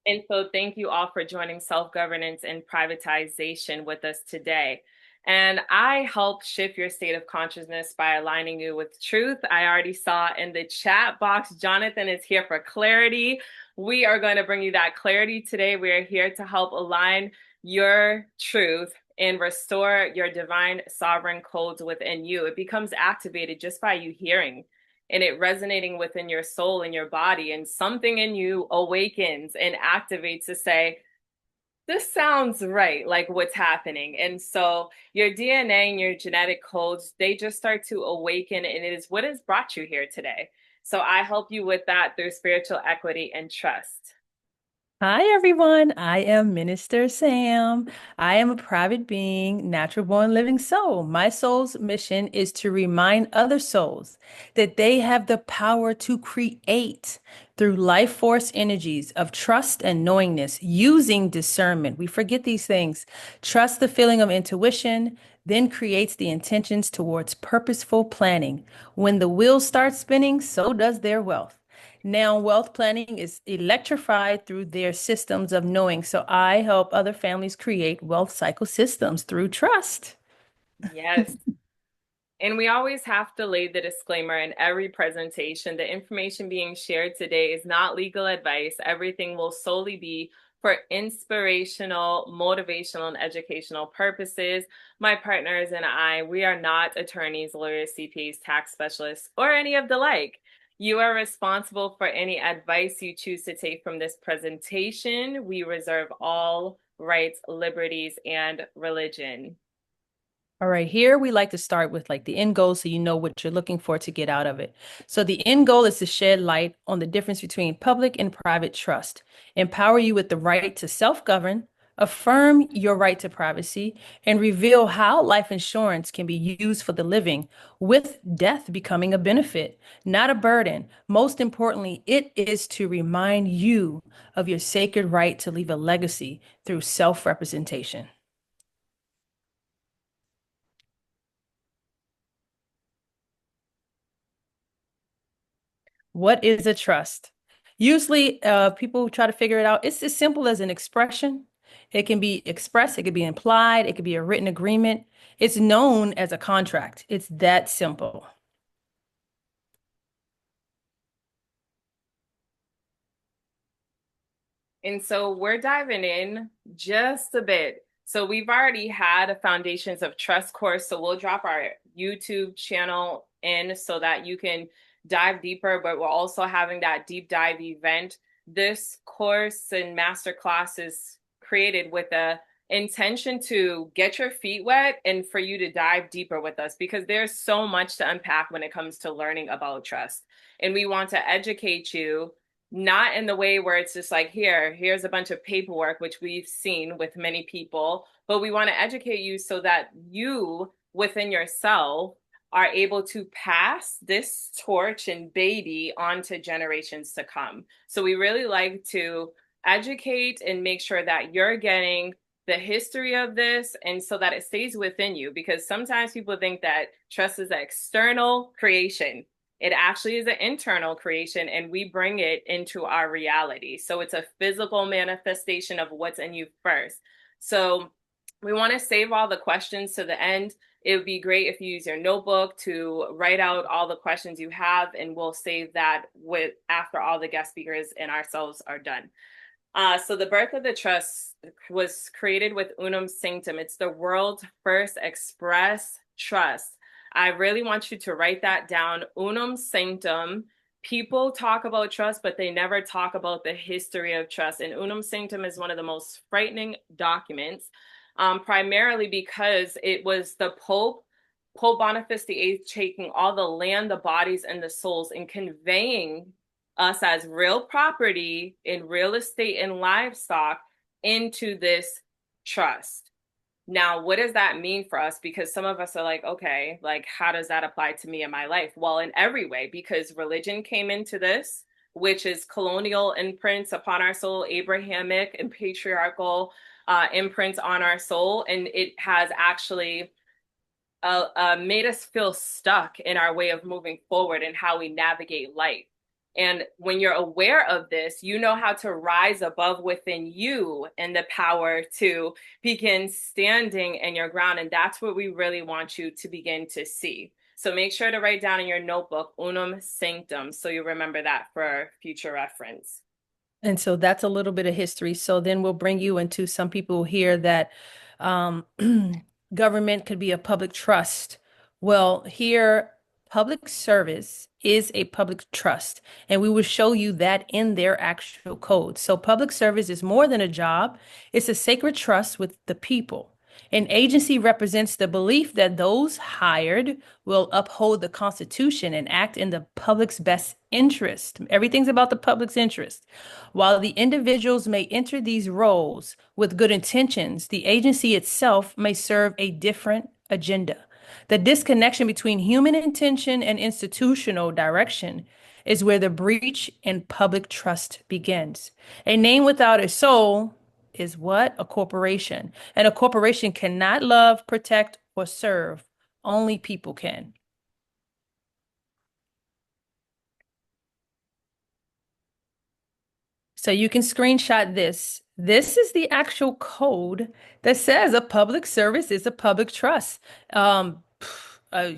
And so thank you all for joining Self-Governance and Privatization with us today. And I help shift your state of consciousness by aligning you with truth. I already saw in the chat box, Jonathan is here for clarity. We are going to bring you that clarity today. We are here to help align your truth and restore your divine sovereign codes within you. It becomes activated just by you hearing and it resonating within your soul and your body, and something in you awakens and activates to say, this sounds right, like what's happening. And so your DNA and your genetic codes, they just start to awaken, and it is what has brought you here today. So I help you with that through spiritual equity and trust. Hi, everyone. I am Minister Sam. I am a private being, natural born living soul. My soul's mission is to remind other souls that they have the power to create through life force energies of trust and knowingness using discernment. We forget these things. Trust the feeling of intuition, then creates the intentions towards purposeful planning. When the wheel starts spinning, so does their wealth. Now, wealth planning is electrified through their systems of knowing. So I help other families create wealth cycle systems through trust. Yes. And we always have to lay the disclaimer in every presentation. The information being shared today is not legal advice. Everything will solely be for inspirational, motivational, and educational purposes. My partners and I, we are not attorneys, lawyers, CPAs, tax specialists, or any of the like. You are responsible for any advice you choose to take from this presentation. We reserve all rights, liberties, and religion. All right, here we like to start with like the end goal so you know what you're looking for to get out of it. So the end goal is to shed light on the difference between public and private trust, empower you with the right to self-govern, affirm your right to privacy, and reveal how life insurance can be used for the living, with death becoming a benefit, not a burden. Most importantly, it is to remind you of your sacred right to leave a legacy through self-representation. What is a trust? Usually, people try to figure it out. It's as simple as an expression. It can be expressed, it could be implied, it could be a written agreement. It's known as a contract. It's that simple. And so we're diving in just a bit. So we've already had a Foundations of Trust course. So we'll drop our YouTube channel in so that you can dive deeper, but we're also having that deep dive event. This course and masterclass is created with the intention to get your feet wet and for you to dive deeper with us because there's so much to unpack when it comes to learning about trust. And we want to educate you not in the way where it's just like here's a bunch of paperwork, which we've seen with many people, but we want to educate you so that you within yourself are able to pass this torch and baby on to generations to come. So we really like to educate and make sure that you're getting the history of this and so that it stays within you, because sometimes people think that trust is an external creation. It actually is an internal creation, and we bring it into our reality. So it's a physical manifestation of what's in you first. So we want to save all the questions to the end. It would be great if you use your notebook to write out all the questions you have, and we'll save that with after all the guest speakers and ourselves are done. So the birth of the trust was created with Unum Sanctum. It's the world's first express trust. I really want you to write that down. Unum Sanctum. People talk about trust, but they never talk about the history of trust. And Unum Sanctum is one of the most frightening documents, primarily because it was the Pope Boniface VIII, taking all the land, the bodies, and the souls and conveying us as real property in real estate and livestock into this trust. Now, what does that mean for us? Because some of us are like, okay, like, how does that apply to me in my life? Well, in every way, because religion came into this, which is colonial imprints upon our soul, Abrahamic and patriarchal imprints on our soul. And it has actually made us feel stuck in our way of moving forward and how we navigate life. And when you're aware of this, you know how to rise above within you and the power to begin standing in your ground. And that's what we really want you to begin to see. So make sure to write down in your notebook, unum sanctum, so you remember that for future reference. And so that's a little bit of history. So then we'll bring you into some people here that um, government could be a public trust. Well, here, public service is a public trust, and we will show you that in their actual code. So public service is more than a job, it's a sacred trust with the people. An agency represents the belief that those hired will uphold the Constitution and act in the public's best interest. Everything's about the public's interest. While the individuals may enter these roles with good intentions, the agency itself may serve a different agenda. The disconnection between human intention and institutional direction is where the breach in public trust begins. A name without a soul is what? A corporation. And a corporation cannot love, protect, or serve. Only people can. So you can screenshot this. This is the actual code that says a public service is a public trust. Um, uh,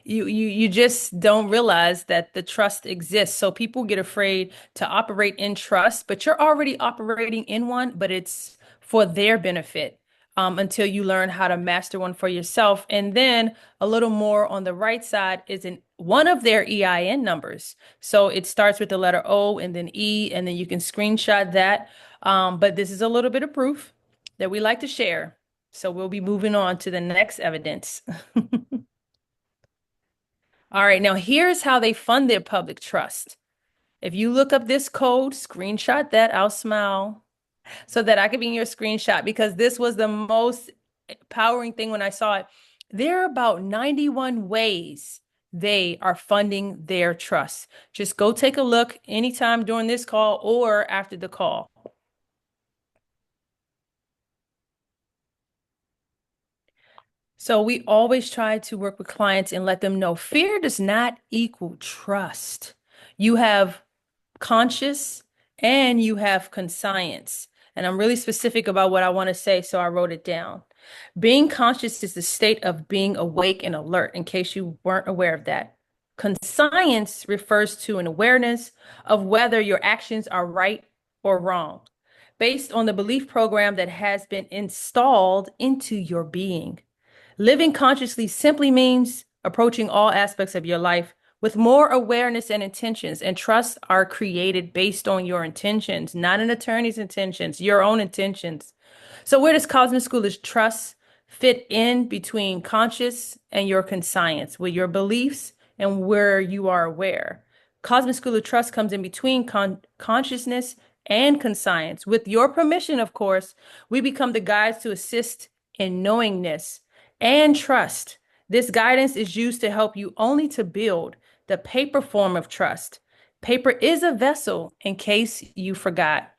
you just don't realize that the trust exists. So people get afraid to operate in trust, but you're already operating in one, but it's for their benefit until you learn how to master one for yourself. And then a little more on the right side is in one of their EIN numbers. So it starts with the letter O and then E, and then you can screenshot that. But this is a little bit of proof that we like to share. So we'll be moving on to the next evidence. All right, now here's how they fund their public trust. If you look up this code, screenshot that, I'll smile so that I could be in your screenshot because this was the most empowering thing when I saw it. There are about 91 ways they are funding their trust. Just go take a look anytime during this call or after the call. So we always try to work with clients and let them know fear does not equal trust. You have conscious and you have conscience. And I'm really specific about what I want to say, so I wrote it down. Being conscious is the state of being awake and alert, in case you weren't aware of that. Conscience refers to an awareness of whether your actions are right or wrong, based on the belief program that has been installed into your being. Living consciously simply means approaching all aspects of your life with more awareness and intentions, and trusts are created based on your intentions, not an attorney's intentions, your own intentions. So where does Cosmic School of Trust fit in between conscious and your conscience, with your beliefs and where you are aware? Cosmic School of Trust comes in between consciousness and conscience. With your permission, of course, we become the guides to assist in knowingness and trust. This guidance is used to help you only to build the paper form of trust. Paper is a vessel, in case you forgot.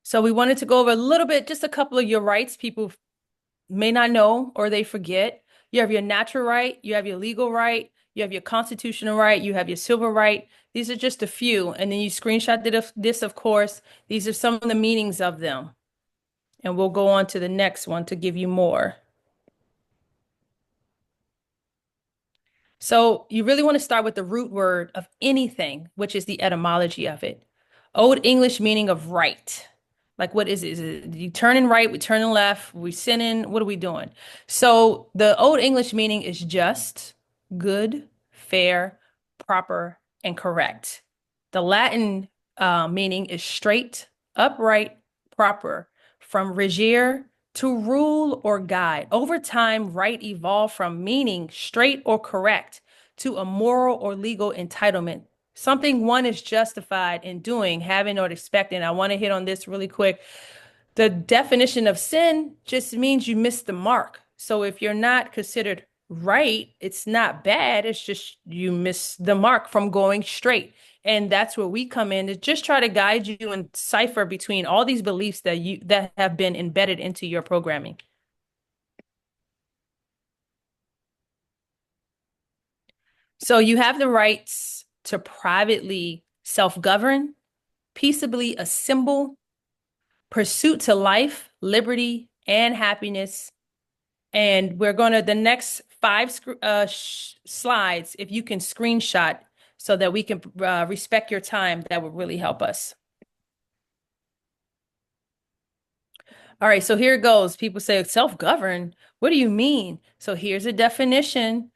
So we wanted to go over a little bit, just a couple of your rights people may not know or they forget. You have your natural right, you have your legal right, you have your constitutional right, you have your civil right. These are just a few. And then you screenshot this, of course. These are some of the meanings of them. And we'll go on to the next one to give you more. So you really want to start with the root word of anything, which is the etymology of it. Old English meaning of right. Like what is it? Is it you turning right, we turning left, we sinning, what are we doing? So the Old English meaning is just, good, fair, proper, and correct. The Latin meaning is straight, upright, proper, from regere to rule or guide. Over time, right evolved from meaning straight or correct to a moral or legal entitlement, something one is justified in doing, having, or expecting. I want to hit on this really quick. The definition of sin just means you missed the mark. So if you're not considered right, it's not bad. It's just you miss the mark from going straight. And that's where we come in to just try to guide you and cipher between all these beliefs that have been embedded into your programming. So you have the rights to privately self-govern, peaceably assemble, pursuit to life, liberty, and happiness. And we're going to, the next slides, if you can screenshot so that we can respect your time, that would really help us. All right, so here it goes. People say self-govern. What do you mean? So here's a definition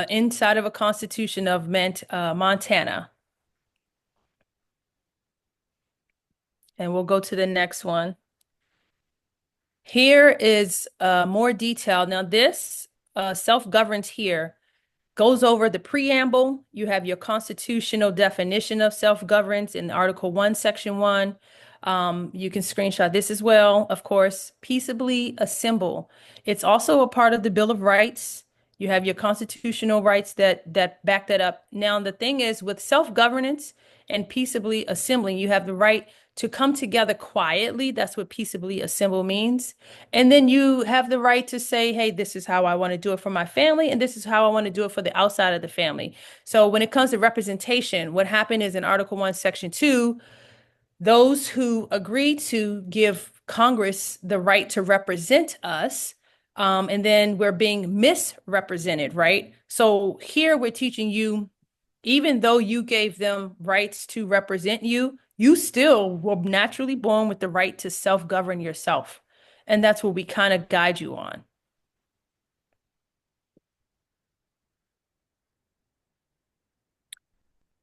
inside of a constitution of Montana. And we'll go to the next one. Here is more detail. Now, this self-governs here goes over the preamble. You have your constitutional definition of self-governance in Article 1, Section 1. You can screenshot this as well, of course. Peaceably assemble. It's also a part of the Bill of Rights. You have your constitutional rights that back that up. Now, the thing is, with self-governance and peaceably assembling, you have the right to come together quietly. That's what peaceably assemble means. And then you have the right to say, hey, this is how I want to do it for my family, and this is how I want to do it for the outside of the family. So when it comes to representation, what happened is in Article 1, Section 2, those who agreed to give Congress the right to represent us, and then we're being misrepresented, right? So here we're teaching you, even though you gave them rights to represent you, you still were naturally born with the right to self-govern yourself. And that's what we kind of guide you on.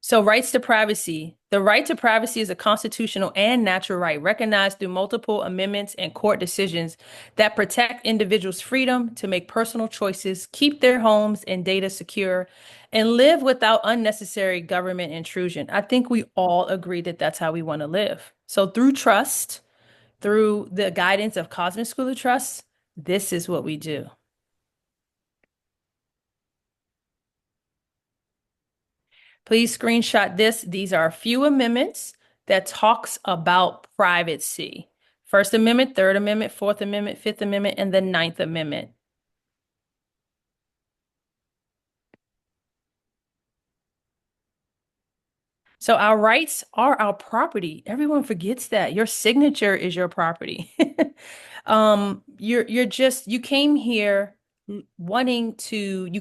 So, rights to privacy. The right to privacy is a constitutional and natural right recognized through multiple amendments and court decisions that protect individuals' freedom to make personal choices, keep their homes and data secure, and live without unnecessary government intrusion. I think we all agree that that's how we want to live. So, through trust, through the guidance of Cosmic School of Trust, this is what we do. Please screenshot this. These are a few amendments that talks about privacy. First Amendment, Third Amendment, Fourth Amendment, Fifth Amendment, and the Ninth Amendment. So our rights are our property. Everyone forgets that. Your signature is your property. You're just you came here you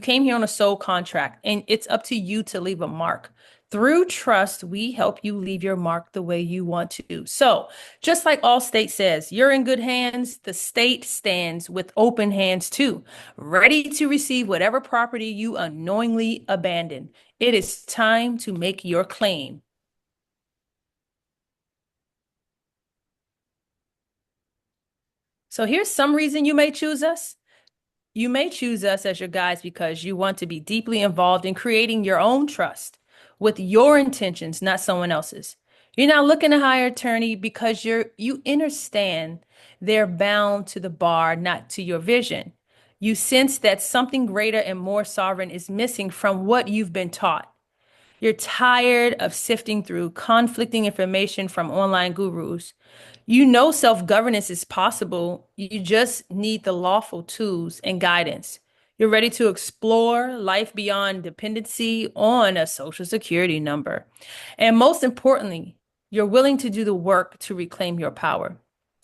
came here on a sole contract, and it's up to you to leave a mark. Through trust, we help you leave your mark the way you want to. So, just like all state says, you're in good hands, the state stands with open hands too, ready to receive whatever property you unknowingly abandon. It is time to make your claim. So here's some reason you may choose us. You may choose us as your guides because you want to be deeply involved in creating your own trust with your intentions, not someone else's. You're not looking to hire an attorney because you understand they're bound to the bar, not to your vision. You sense that something greater and more sovereign is missing from what you've been taught. You're tired of sifting through conflicting information from online gurus. You know self-governance is possible. You just need the lawful tools and guidance. You're ready to explore life beyond dependency on a social security number. And most importantly, you're willing to do the work to reclaim your power.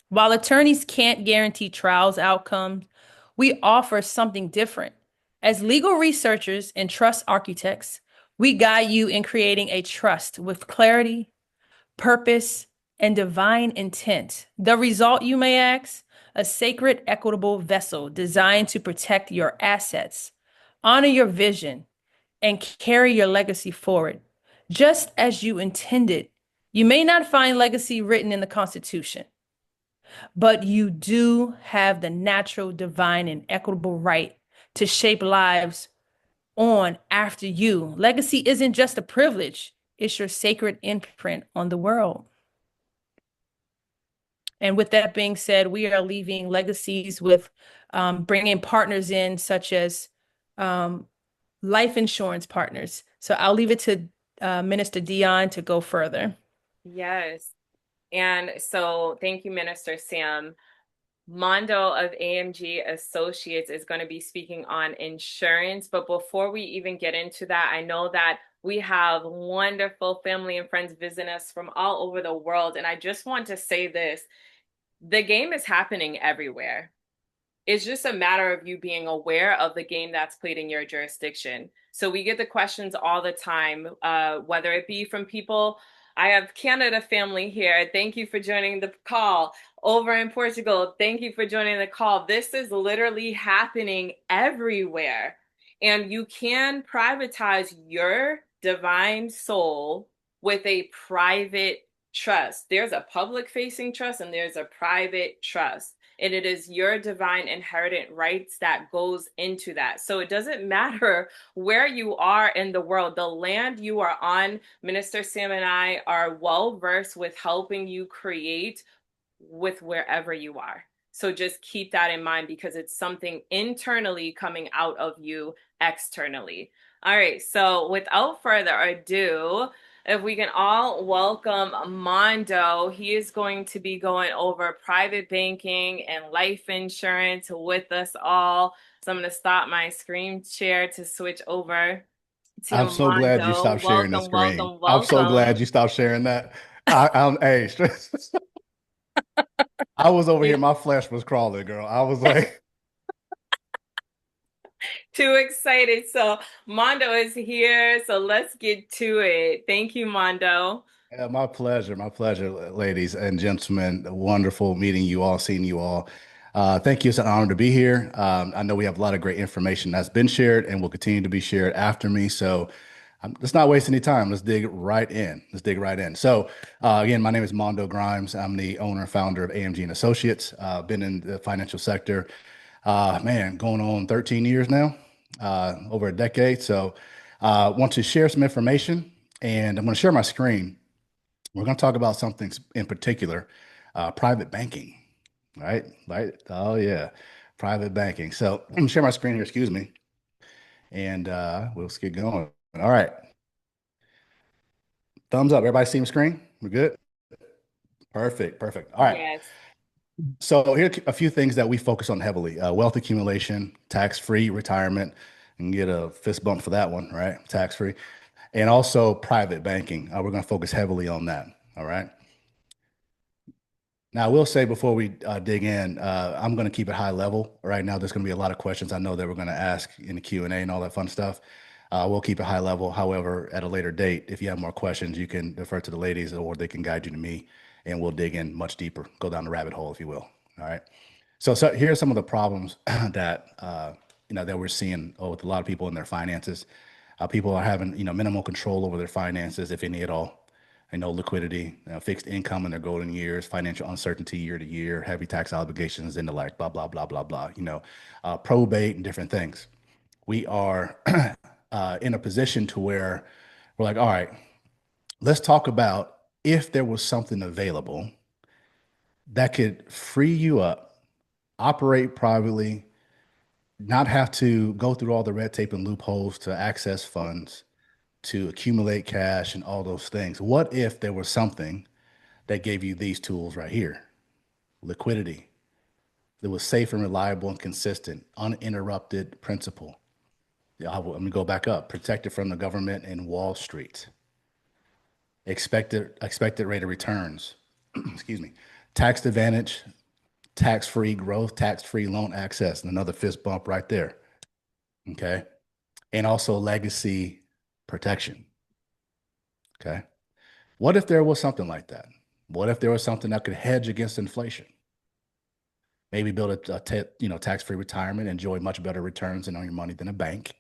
While attorneys can't guarantee trials outcomes, we offer something different. As legal researchers and trust architects, we guide you in creating a trust with clarity, purpose, and divine intent. The result, you may ask, a sacred, equitable vessel designed to protect your assets, honor your vision, and carry your legacy forward, just as you intended. You may not find legacy written in the Constitution, but you do have the natural, divine, and equitable right to shape lives on after you. Legacy isn't just a privilege, it's your sacred imprint on the world. And with that being said, we are leaving legacies with bringing partners in, such as life insurance partners. So I'll leave it to Minister Dion to go further. Yes. And so thank you, Minister Sam. Mondo of AMG Associates is going to be speaking on insurance. But before we even get into that, I know that we have wonderful family and friends visiting us from all over the world. And I just want to say this, the game is happening everywhere. It's just a matter of you being aware of the game that's played in your jurisdiction. So we get the questions all the time, whether it be from people. I have Canada family here. Thank you for joining the call. Over in Portugal, thank you for joining the call. This is literally happening everywhere. And you can privatize your divine soul with a private trust. There's a public facing trust and there's a private trust, and it is your divine inherent rights that goes into that. So it doesn't matter where you are in the world, the land you are on. Minister Sam and I are well versed with helping you create with wherever you are. So just keep that in mind because it's something internally coming out of you externally. All right, so without further ado, if we can all welcome Mondo. He is going to be going over private banking and life insurance with us all. So I'm going to stop my screen share to switch over to I'm so glad you Mondo. stopped sharing the Welcome, screen. welcome, I'm so glad welcome. you stopped sharing that. Hey, I was over here, my flesh was crawling, girl. I was like, Too excited. So Mondo is here. So let's get to it. Thank you, Mondo. yeah, my pleasure, ladies and gentlemen. Wonderful meeting you all, seeing you all. Thank you. It's an honor to be here. I know we have a lot of great information that's been shared and will continue to be shared after me. So let's not waste any time. Let's dig right in. Let's dig right in. So, again, my name is Mondo Grimes. I'm the owner and founder of AMG and Associates. Been in the financial sector, man, going on 13 years now, over a decade. So, want to share some information, and I'm going to share my screen. We're going to talk about something in particular, private banking, right? Right. Oh, yeah. Private banking. So I'm going to share my screen here, excuse me, and we'll just get going. All right. Thumbs up. Everybody see my screen? We're good? Perfect. Perfect. All right. Yes. So here are a few things that we focus on heavily. Wealth accumulation, tax-free retirement, and get a fist bump for that one, right? Tax-free. And also private banking. We're going to focus heavily on that. All right. Now, I will say before we dig in, I'm going to keep it high level. Right now, there's going to be a lot of questions I know that we're going to ask in the Q&A and all that fun stuff. We'll keep it high level. However, at a later date, if you have more questions, you can defer to the ladies or they can guide you to me, and we'll dig in much deeper, go down the rabbit hole, if you will. All right. So here are some of the problems that that we're seeing with a lot of people in their finances. People are having minimal control over their finances, if any at all. Liquidity, fixed income in their golden years, financial uncertainty year to year, heavy tax obligations, and the like, blah blah blah blah blah. Probate and different things. We are in a position to where we're like, all right, let's talk about if there was something available that could free you up, operate privately, not have to go through all the red tape and loopholes to access funds, to accumulate cash and all those things. What if there was something that gave you these tools right here? Liquidity that was safe and reliable and consistent, uninterrupted principal. Let me go back up. Protected from the government and Wall Street. Expected rate of returns. Excuse me. Tax advantage, tax-free growth, tax-free loan access, and another fist bump right there. Okay. And also legacy protection. Okay. What if there was something like that? What if there was something that could hedge against inflation? Maybe build a tax-free retirement, enjoy much better returns on your money than a bank.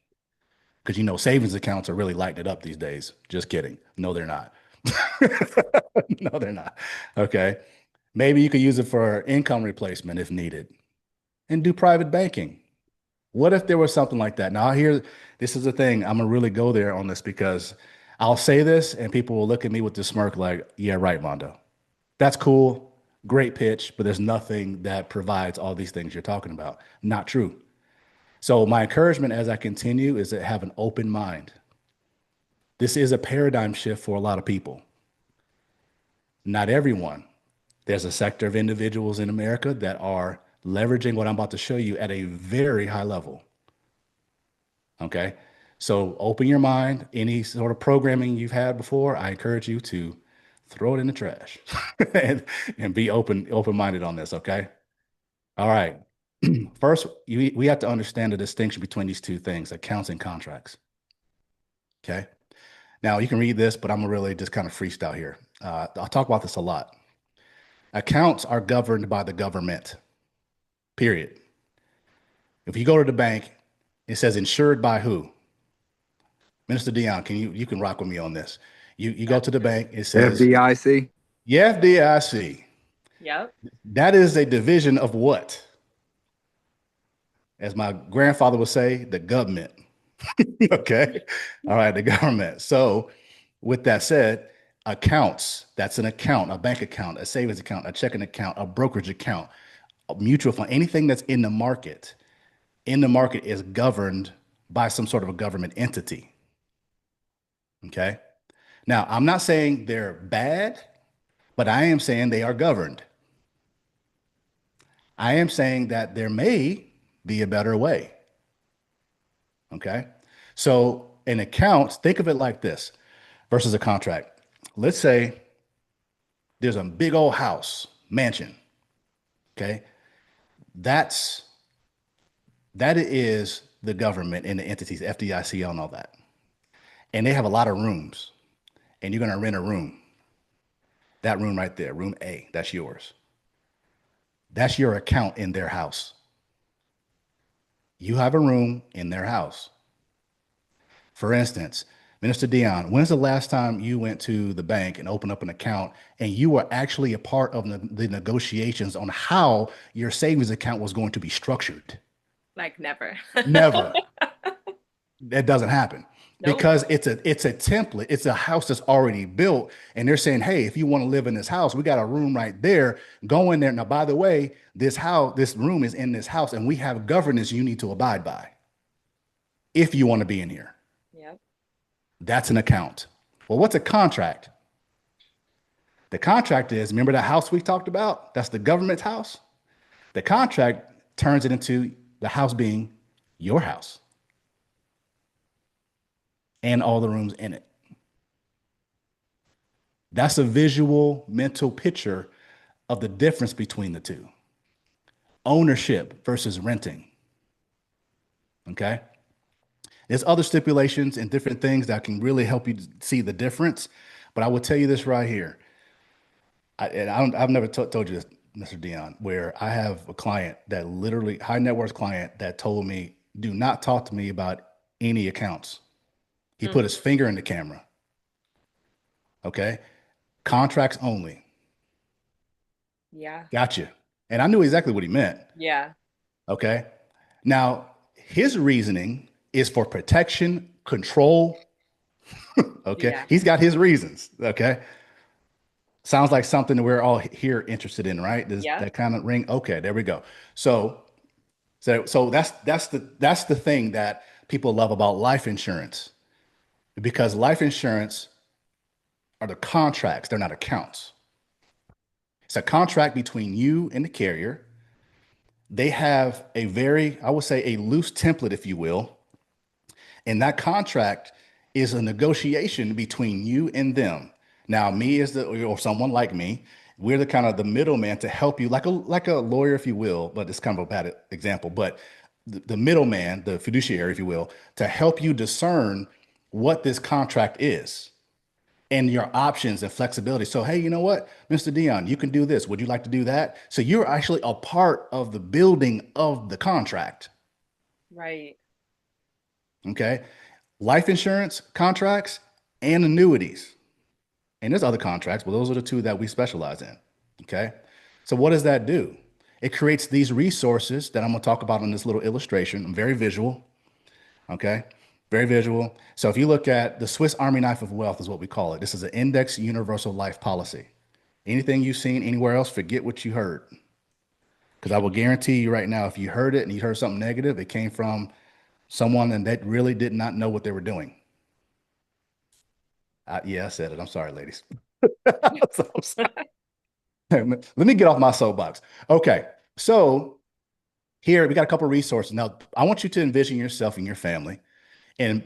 Because savings accounts are really lighting it up these days. Just kidding. No, they're not. No, they're not. Okay. Maybe you could use it for income replacement if needed and do private banking. What if there was something like that? Now, this is the thing. I'm gonna really go there on this because I'll say this and people will look at me with this smirk like, yeah, right, Mondo. That's cool. Great pitch, but there's nothing that provides all these things you're talking about. Not true. So my encouragement as I continue is to have an open mind. This is a paradigm shift for a lot of people. Not everyone. There's a sector of individuals in America that are leveraging what I'm about to show you at a very high level. Okay. So open your mind. Any sort of programming you've had before, I encourage you to throw it in the trash and be open-minded on this. Okay. All right. First, we have to understand the distinction between these two things, accounts and contracts. Okay. Now you can read this, but I'm gonna really just kind of freestyle here. I'll talk about this a lot. Accounts are governed by the government, period. If you go to the bank, it says insured by who? Minister Dion, you can rock with me on this. You go Yeah. to the bank, it says, FDIC. yeah, FDIC. Yep. That is a division of what? As my grandfather would say, the government. Okay. All right, the government. So, with that said, accounts, that's an account, a bank account, a savings account, a checking account, a brokerage account, a mutual fund, anything that's in the market is governed by some sort of a government entity. Okay. Now, I'm not saying they're bad, but I am saying they are governed. I am saying that there may be a better way. Okay. So, an account, think of it like this versus a contract. Let's say there's a big old house, mansion. Okay. That's that is the government and the entities, FDIC and all that. And they have a lot of rooms, and you're going to rent a room. That room right there, room A, that's yours. That's your account in their house. You have a room in their house. For instance, Minister Dion, when's the last time you went to the bank and opened up an account and you were actually a part of the negotiations on how your savings account was going to be structured? Like never. Never. That doesn't happen Nope. because it's a template. It's a house that's already built, and they're saying, "Hey, if you want to live in this house, we got a room right there. Go in there." Now, by the way, this room is in this house, and we have governance you need to abide by if you want to be in here. Yep. That's an account. Well, what's a contract? The contract is, remember that house we talked about? That's the government's house. The contract turns it into the house being your house and all the rooms in it. That's a visual mental picture of the difference between the two. Ownership versus renting. Okay. There's other stipulations and different things that can really help you see the difference. But I will tell you this right here. I've never told you this, Mr. Dion, where I have a client that literally, high net worth client that told me, do not talk to me about any accounts. He Mm. put his finger in the camera. Okay. Contracts only. Yeah. Gotcha. And I knew exactly what he meant. Yeah. Okay. Now, his reasoning is for protection, control. Okay. Yeah. He's got his reasons. Okay. Sounds like something that we're all here interested in, right? Does Yeah. that kind of ring? Okay, there we go. So that's the thing that people love about life insurance, because life insurance are the contracts, they're not accounts. It's a contract between you and the carrier. They have a very, I would say, a loose template, if you will. And that contract is a negotiation between you and them. Now, me as or someone like me, we're the kind of the middleman to help you, like a lawyer, if you will, but it's kind of a bad example. But the middleman, the fiduciary, if you will, to help you discern what this contract is and your options and flexibility. So, hey, you know what, Mr. Dion, you can do this. Would you like to do that? So you're actually a part of the building of the contract. Right. Okay. Life insurance contracts and annuities. And there's other contracts, but those are the two that we specialize in. Okay. So what does that do? It creates these resources that I'm going to talk about in this little illustration. I'm very visual. Okay. Very visual. So if you look at the Swiss Army knife of wealth is what we call it. This is an index universal life policy. Anything you've seen anywhere else, forget what you heard. Because I will guarantee you right now, if you heard it and you heard something negative, it came from someone and that really did not know what they were doing. Yeah, I said it. I'm sorry, ladies. I'm sorry. Let me get off my soapbox. Okay. So Here, we got a couple of resources. Now, I want you to envision yourself and your family and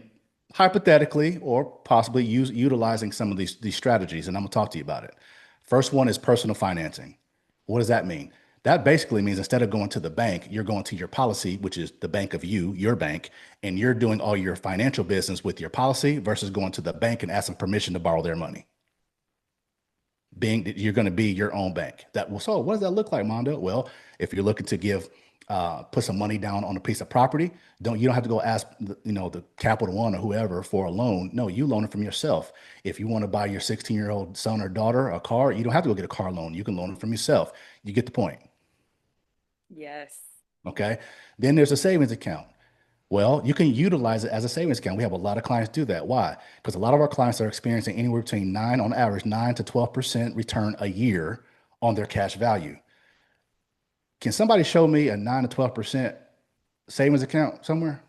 hypothetically or possibly utilizing some of these strategies, and I'm gonna talk to you about it. First one is personal financing. What does that mean? That basically means instead of going to the bank, you're going to your policy, which is the bank of you, your bank, and you're doing all your financial business with your policy versus going to the bank and asking permission to borrow their money. Being that you're going to be your own bank. That well, so what does that look like, Mondo? Well, if you're looking to give put some money down on a piece of property, you don't have to go ask the Capital One or whoever for a loan. No, you loan it from yourself. If you want to buy your 16-year-old son or daughter a car, you don't have to go get a car loan. You can loan it from yourself. You get the point. Yes. Okay. Then there's a savings account. Well, you can utilize it as a savings account. We have a lot of clients do that. Why? Because a lot of our clients are experiencing anywhere between on average, 9 to 12% return a year on their cash value. Can somebody show me a 9 to 12% savings account somewhere?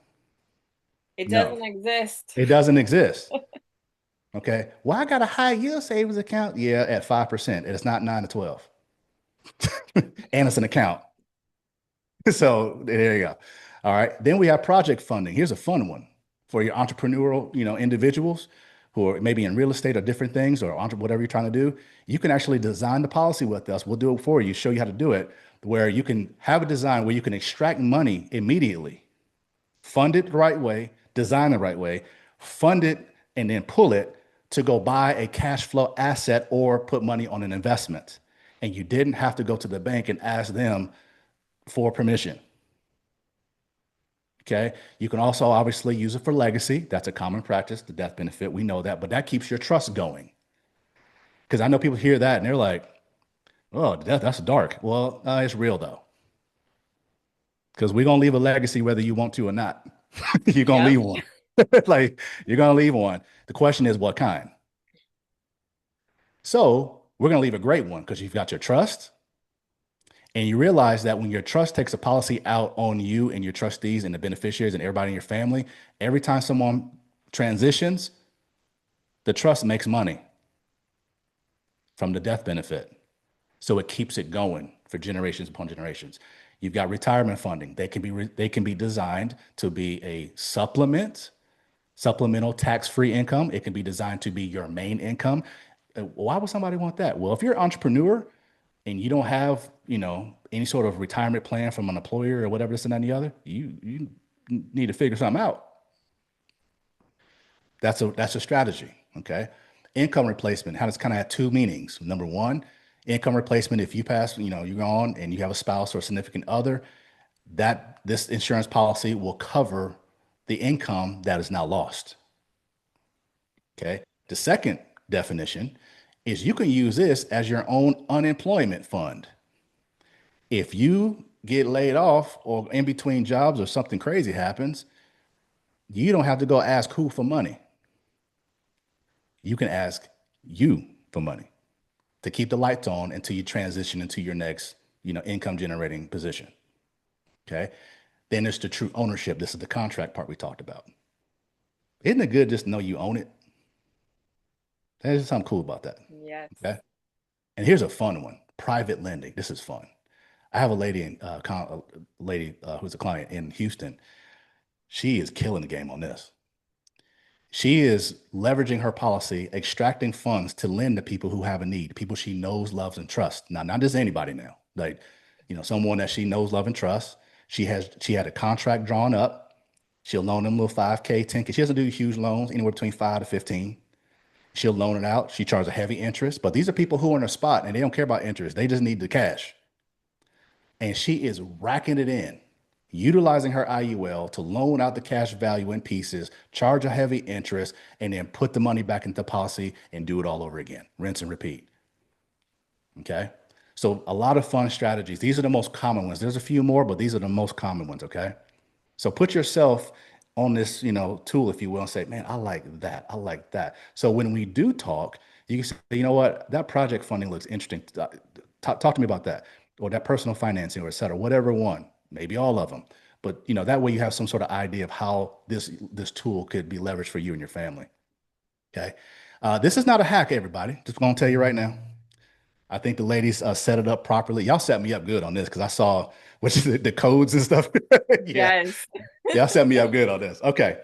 It No, doesn't exist. it doesn't exist. Okay. Well, I got a high yield savings account. Yeah, at 5%. And it's not 9 to 12. And it's an account. So there you go. All right. Then we have project funding. Here's a fun one for your entrepreneurial, individuals who are maybe in real estate or different things or whatever you're trying to do. You can actually design the policy with us. We'll do it for you, show you how to do it, where you can have a design where you can extract money immediately, fund it the right way, design the right way, fund it, and then pull it to go buy a cash flow asset or put money on an investment. And you didn't have to go to the bank and ask them for permission. Okay. You can also obviously use it for legacy. That's a common practice, the death benefit. We know that, but that keeps your trust going. Because I know people hear that and they're like, oh, that's dark. Well, it's real though. Because we're going to leave a legacy whether you want to or not. You're going to Yep. leave one. Like, you're going to leave one. The question is, what kind? So we're going to leave a great one because you've got your trust. And you realize that when your trust takes a policy out on you and your trustees and the beneficiaries and everybody in your family, every time someone transitions, the trust makes money from the death benefit. So it keeps it going for generations upon generations. You've got retirement funding. They can be designed to be a supplemental tax-free income. It can be designed to be your main income. Why would somebody want that? Well, if you're an entrepreneur and you don't have, any sort of retirement plan from an employer or whatever, this and that and the other, you need to figure something out. That's a strategy. Okay. Income replacement has kind of had two meanings. Number one, income replacement. If you pass, you're gone and you have a spouse or a significant other, that this insurance policy will cover the income that is now lost. Okay. The second definition is you can use this as your own unemployment fund. If you get laid off or in between jobs or something crazy happens, you don't have to go ask who for money. You can ask you for money to keep the lights on until you transition into your next, income generating position. Okay. Then there's the true ownership. This is the contract part we talked about. Isn't it good just to know you own it? There's something cool about that. Yes. Okay. And here's a fun one, private lending. This is fun. I have a lady who's a client in Houston. She is killing the game on this. She is leveraging her policy, extracting funds to lend to people who have a need, people she knows, loves, and trusts. Now, not just anybody now, like, someone that she knows, love, and trusts. She had a contract drawn up. She'll loan them a little 5K, 10K. She doesn't do huge loans, anywhere between 5 to 15. She'll loan it out. She charges a heavy interest, but these are people who are in a spot and they don't care about interest. They just need the cash. And she is racking it in, utilizing her IUL to loan out the cash value in pieces, charge a heavy interest, and then put the money back into policy and do it all over again. Rinse and repeat. Okay. So a lot of fun strategies. These are the most common ones. There's a few more, but these are the most common ones. Okay. So put yourself on this, tool, if you will, and say, man, I like that. I like that. So when we do talk, you can say, you know what, that project funding looks interesting. Talk to me about that, or that personal financing, or et cetera, whatever one, maybe all of them. But that way you have some sort of idea of how this tool could be leveraged for you and your family. Okay. This is not a hack, everybody. Just going to tell you right now. I think the ladies set it up properly. Y'all set me up good on this because I saw which is the codes and stuff. Yeah, Yes. y'all set me up good on this. Okay.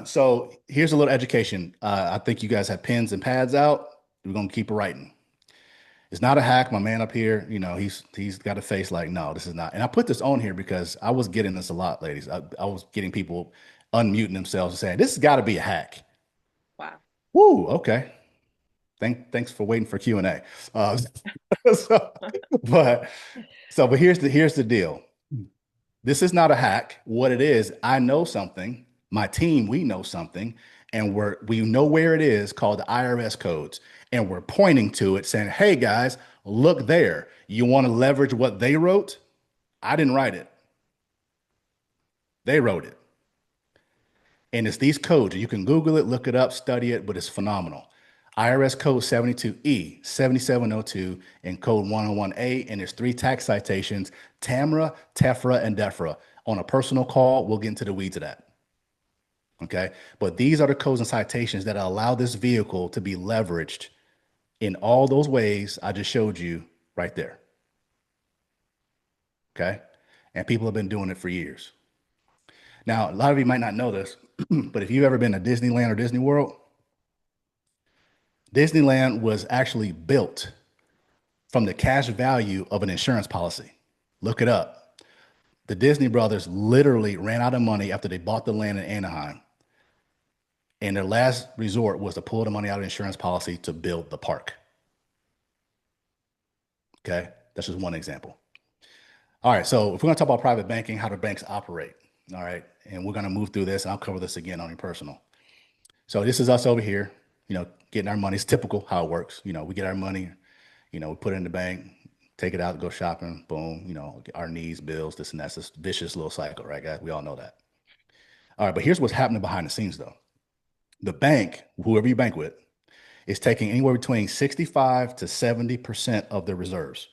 So here's a little education. I think you guys have pens and pads out. We're gonna keep writing. It's not a hack. My man up here, he's got a face like, no, this is not. And I put this on here because I was getting this a lot, ladies. I was getting people unmuting themselves and saying, this has got to be a hack. Wow. Woo, okay. Thanks for waiting for Q&A. So, but but here's the deal. This is not a hack. What it is, I know something. My team, we know something, and we know where it is called the IRS codes, and we're pointing to it, saying, "Hey guys, look there. You want to leverage what they wrote? I didn't write it. They wrote it, and it's these codes. You can Google it, look it up, study it, but it's phenomenal. IRS code 72E, 7702, and code 101A, and there's 3 tax citations, TAMRA, TEFRA, and DEFRA. On a personal call, we'll get into the weeds of that. Okay. But these are the codes and citations that allow this vehicle to be leveraged in all those ways I just showed you right there. Okay. And people have been doing it for years. Now, a lot of you might not know this, but if you've ever been to Disneyland or Disney World, Disneyland was actually built from the cash value of an insurance policy. Look it up. The Disney brothers literally ran out of money after they bought the land in Anaheim. And their last resort was to pull the money out of the insurance policy to build the park. Okay. That's just one example. All right. So if we're going to talk about private banking, how do banks operate? All right. And we're going to move through this, and I'll cover this again on your personal. So this is us over here, getting our money. It's typical how it works. We get our money, we put it in the bank, take it out, go shopping, boom, our needs, bills, this and that's this vicious little cycle, right, guys? We all know that. All right. But here's what's happening behind the scenes, though. The bank, whoever you bank with, is taking anywhere between 65 to 70% of their reserves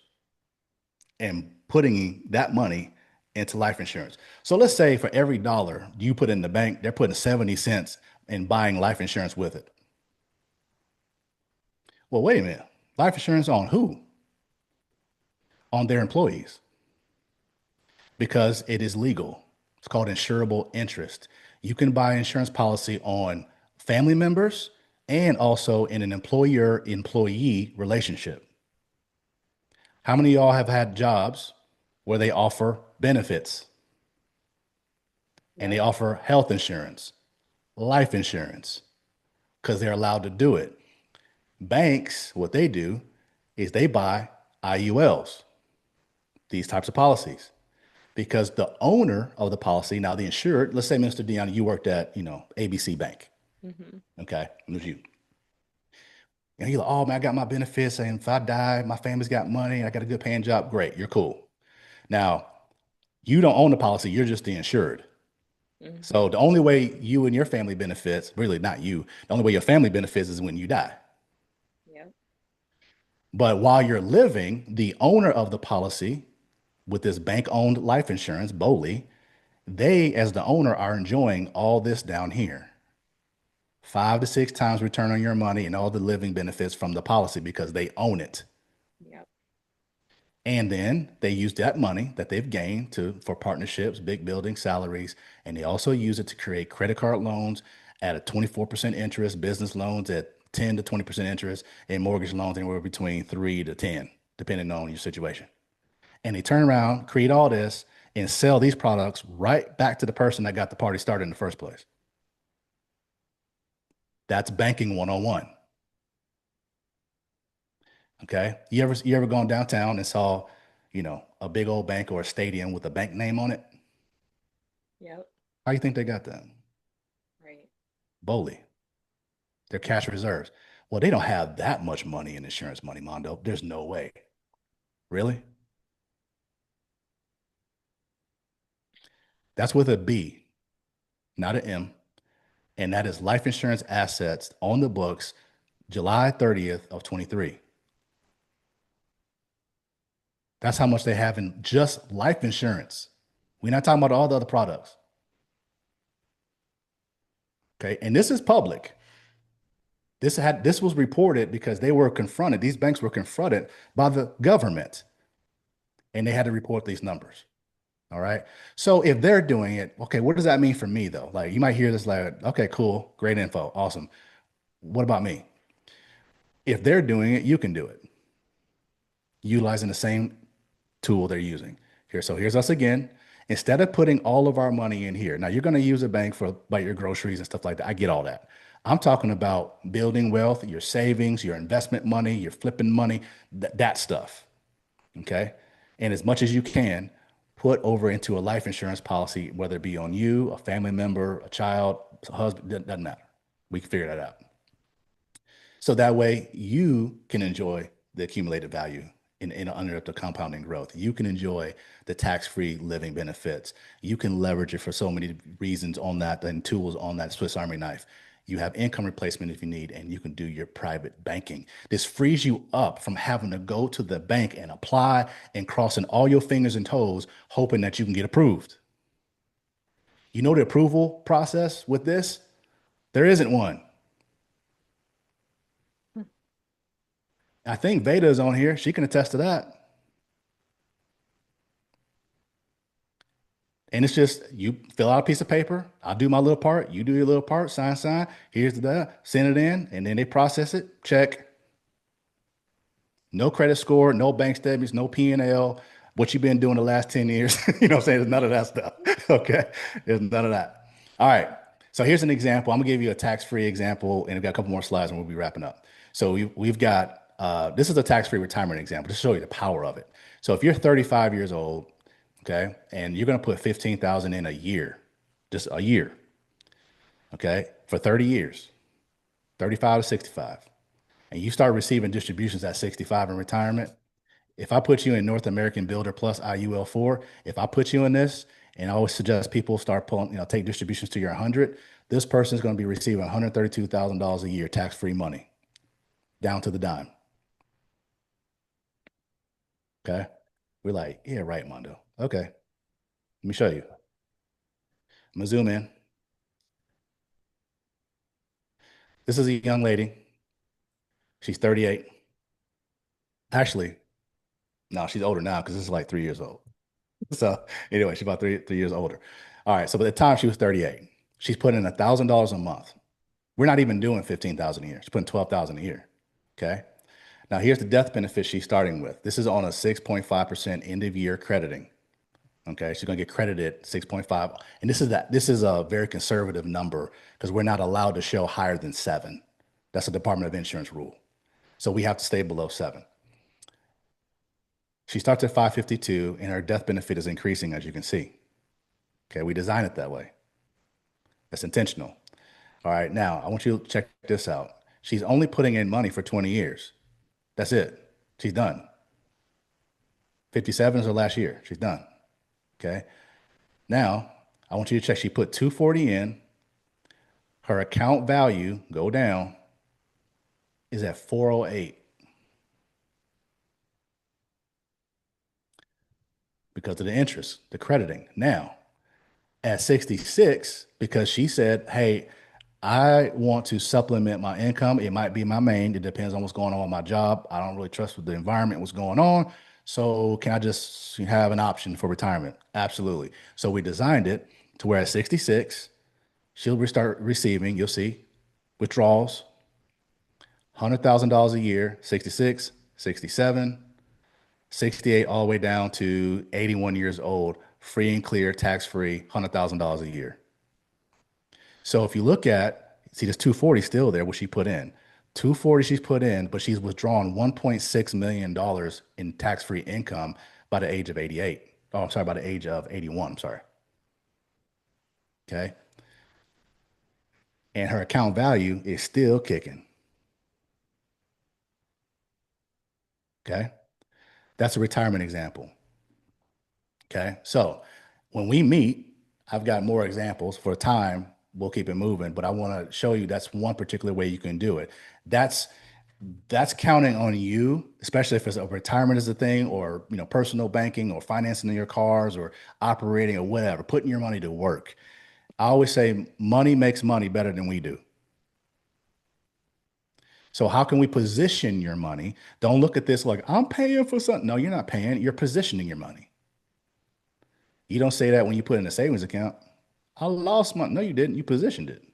and putting that money into life insurance. So let's say for every dollar you put in the bank, they're putting 70 cents in buying life insurance with it. Well, wait a minute. Life insurance on who? On their employees. Because it is legal. It's called insurable interest. You can buy insurance policy on family members and also in an employer-employee relationship. How many of y'all have had jobs where they offer benefits and they offer health insurance, life insurance, because they're allowed to do it? Banks, what they do is they buy IULs, these types of policies, because the owner of the policy, now the insured, let's say, Mr. Dion, you worked at, ABC Bank. Okay. It was you. And you're like, oh man, I got my benefits. And if I die, my family's got money. I got a good paying job. Great. You're cool. Now, you don't own the policy. You're just the insured. So the only way you and your family benefits, really not you, the only way your family benefits is when you die. Yep. But while you're living, the owner of the policy with this bank-owned life insurance, BOLI, they, as the owner, are enjoying all this down here. 5 to 6 times return on your money and all the living benefits from the policy because they own it. Yep. And then they use that money that they've gained for partnerships, big building, salaries, and they also use it to create credit card loans at a 24% interest, business loans at 10 to 20% interest, and mortgage loans anywhere between 3 to 10, depending on your situation. And they turn around, create all this, and sell these products right back to the person that got the party started in the first place. That's banking 101. Okay. You ever gone downtown and saw, a big old bank or a stadium with a bank name on it? Yep. How do you think they got that? Right. BOLI. Their cash reserves. Well, they don't have that much money in insurance money, Mondo. There's no way. Really? That's with a B, not an M. And that is life insurance assets on the books July 30th of 23. That's how much they have in just life insurance. We're not talking about all the other products. Okay. And this is public. This was reported because they were confronted. These banks were confronted by the government, and they had to report these numbers. All right. So if they're doing it, okay, what does that mean for me though? Like you might hear this like, okay, cool, great info, awesome. What about me? If they're doing it, you can do it utilizing the same tool they're using here. So here's us again. Instead of putting all of our money in here, now you're going to use a bank for like your groceries and stuff like that. I get all that. I'm talking about building wealth, your savings, your investment money, your flipping money, that stuff. Okay. And as much as you can, put over into a life insurance policy, whether it be on you, a family member, a child, a husband, doesn't matter. We can figure that out. So that way you can enjoy the accumulated value in under the compounding growth. You can enjoy the tax-free living benefits. You can leverage it for so many reasons on that and tools on that Swiss Army knife. You have income replacement if you need, and you can do your private banking. This frees you up from having to go to the bank and apply and crossing all your fingers and toes, hoping that you can get approved. You know the approval process with this? There isn't one. I think Veda is on here. She can attest to that. And it's just you fill out a piece of paper. I'll do my little part. You do your little part. Sign. Here's the send it in, and then they process it. Check. No credit score, no bank statements, no P&L. What you've been doing the last 10 years. You know what I'm saying? There's none of that stuff. Okay. There's none of that. All right. So here's an example. I'm gonna give you a tax-free example, and I've got a couple more slides, and we'll be wrapping up. So we've got this is a tax-free retirement example to show you the power of it. So if you're 35 years old, okay, and you're gonna put 15,000 in a year, just a year, okay, for 30 years, 35 to 65, and you start receiving distributions at 65 in retirement. If I put you in North American Builder Plus IUL4, if I put you in this, and I always suggest people start pulling, take distributions to your 100, this person is going to be receiving $132,000 a year tax-free money down to the dime. Okay. We're like, yeah, right, Mondo. Okay. Let me show you. I'm going to zoom in. This is a young lady. She's 38. Actually, no, she's older now because this is like 3 years old. So anyway, she's about three years older. All right. So by the time she was 38, she's putting in $1,000 a month. We're not even doing 15,000 a year. She's putting 12,000 a year. Okay. Now here's the death benefit she's starting with. This is on a 6.5% end of year crediting. Okay. She's going to get credited 6.5. And this is a very conservative number because we're not allowed to show higher than 7. That's a Department of Insurance rule. So we have to stay below 7. She starts at 552 and her death benefit is increasing, as you can see. Okay. We design it that way. That's intentional. All right. Now I want you to check this out. She's only putting in money for 20 years. That's it. She's done. 57 is her last year. She's done. Okay. Now I want you to check. She put 240 in. Her account value, go down, is at 408 because of the interest, the crediting. Now at 66, because she said, hey, I want to supplement my income. It might be my main. It depends on what's going on with my job. I don't really trust with the environment, what's going on. So can I just have an option for retirement? Absolutely. So we designed it to where at 66, she'll start receiving, you'll see, withdrawals, $100,000 a year, 66, 67, 68, all the way down to 81 years old, free and clear, tax-free, $100,000 a year. So if you look at, see, there's 240 still there, what she put in. 240 she's put in, but she's withdrawn $1.6 million in tax-free income by the age of 88. Oh, I'm sorry, by the age of 81, I'm sorry. Okay. And her account value is still kicking. Okay. That's a retirement example. Okay. So when we meet, I've got more examples for time. We'll keep it moving, but I want to show you that's one particular way you can do it. That's counting on you, especially if it's a retirement is a thing, or personal banking, or financing in your cars, or operating, or whatever, putting your money to work. I always say money makes money better than we do. So how can we position your money? Don't look at this like I'm paying for something. No, you're not paying. You're positioning your money. You don't say that when you put in a savings account. I lost money. No, you didn't. You positioned it.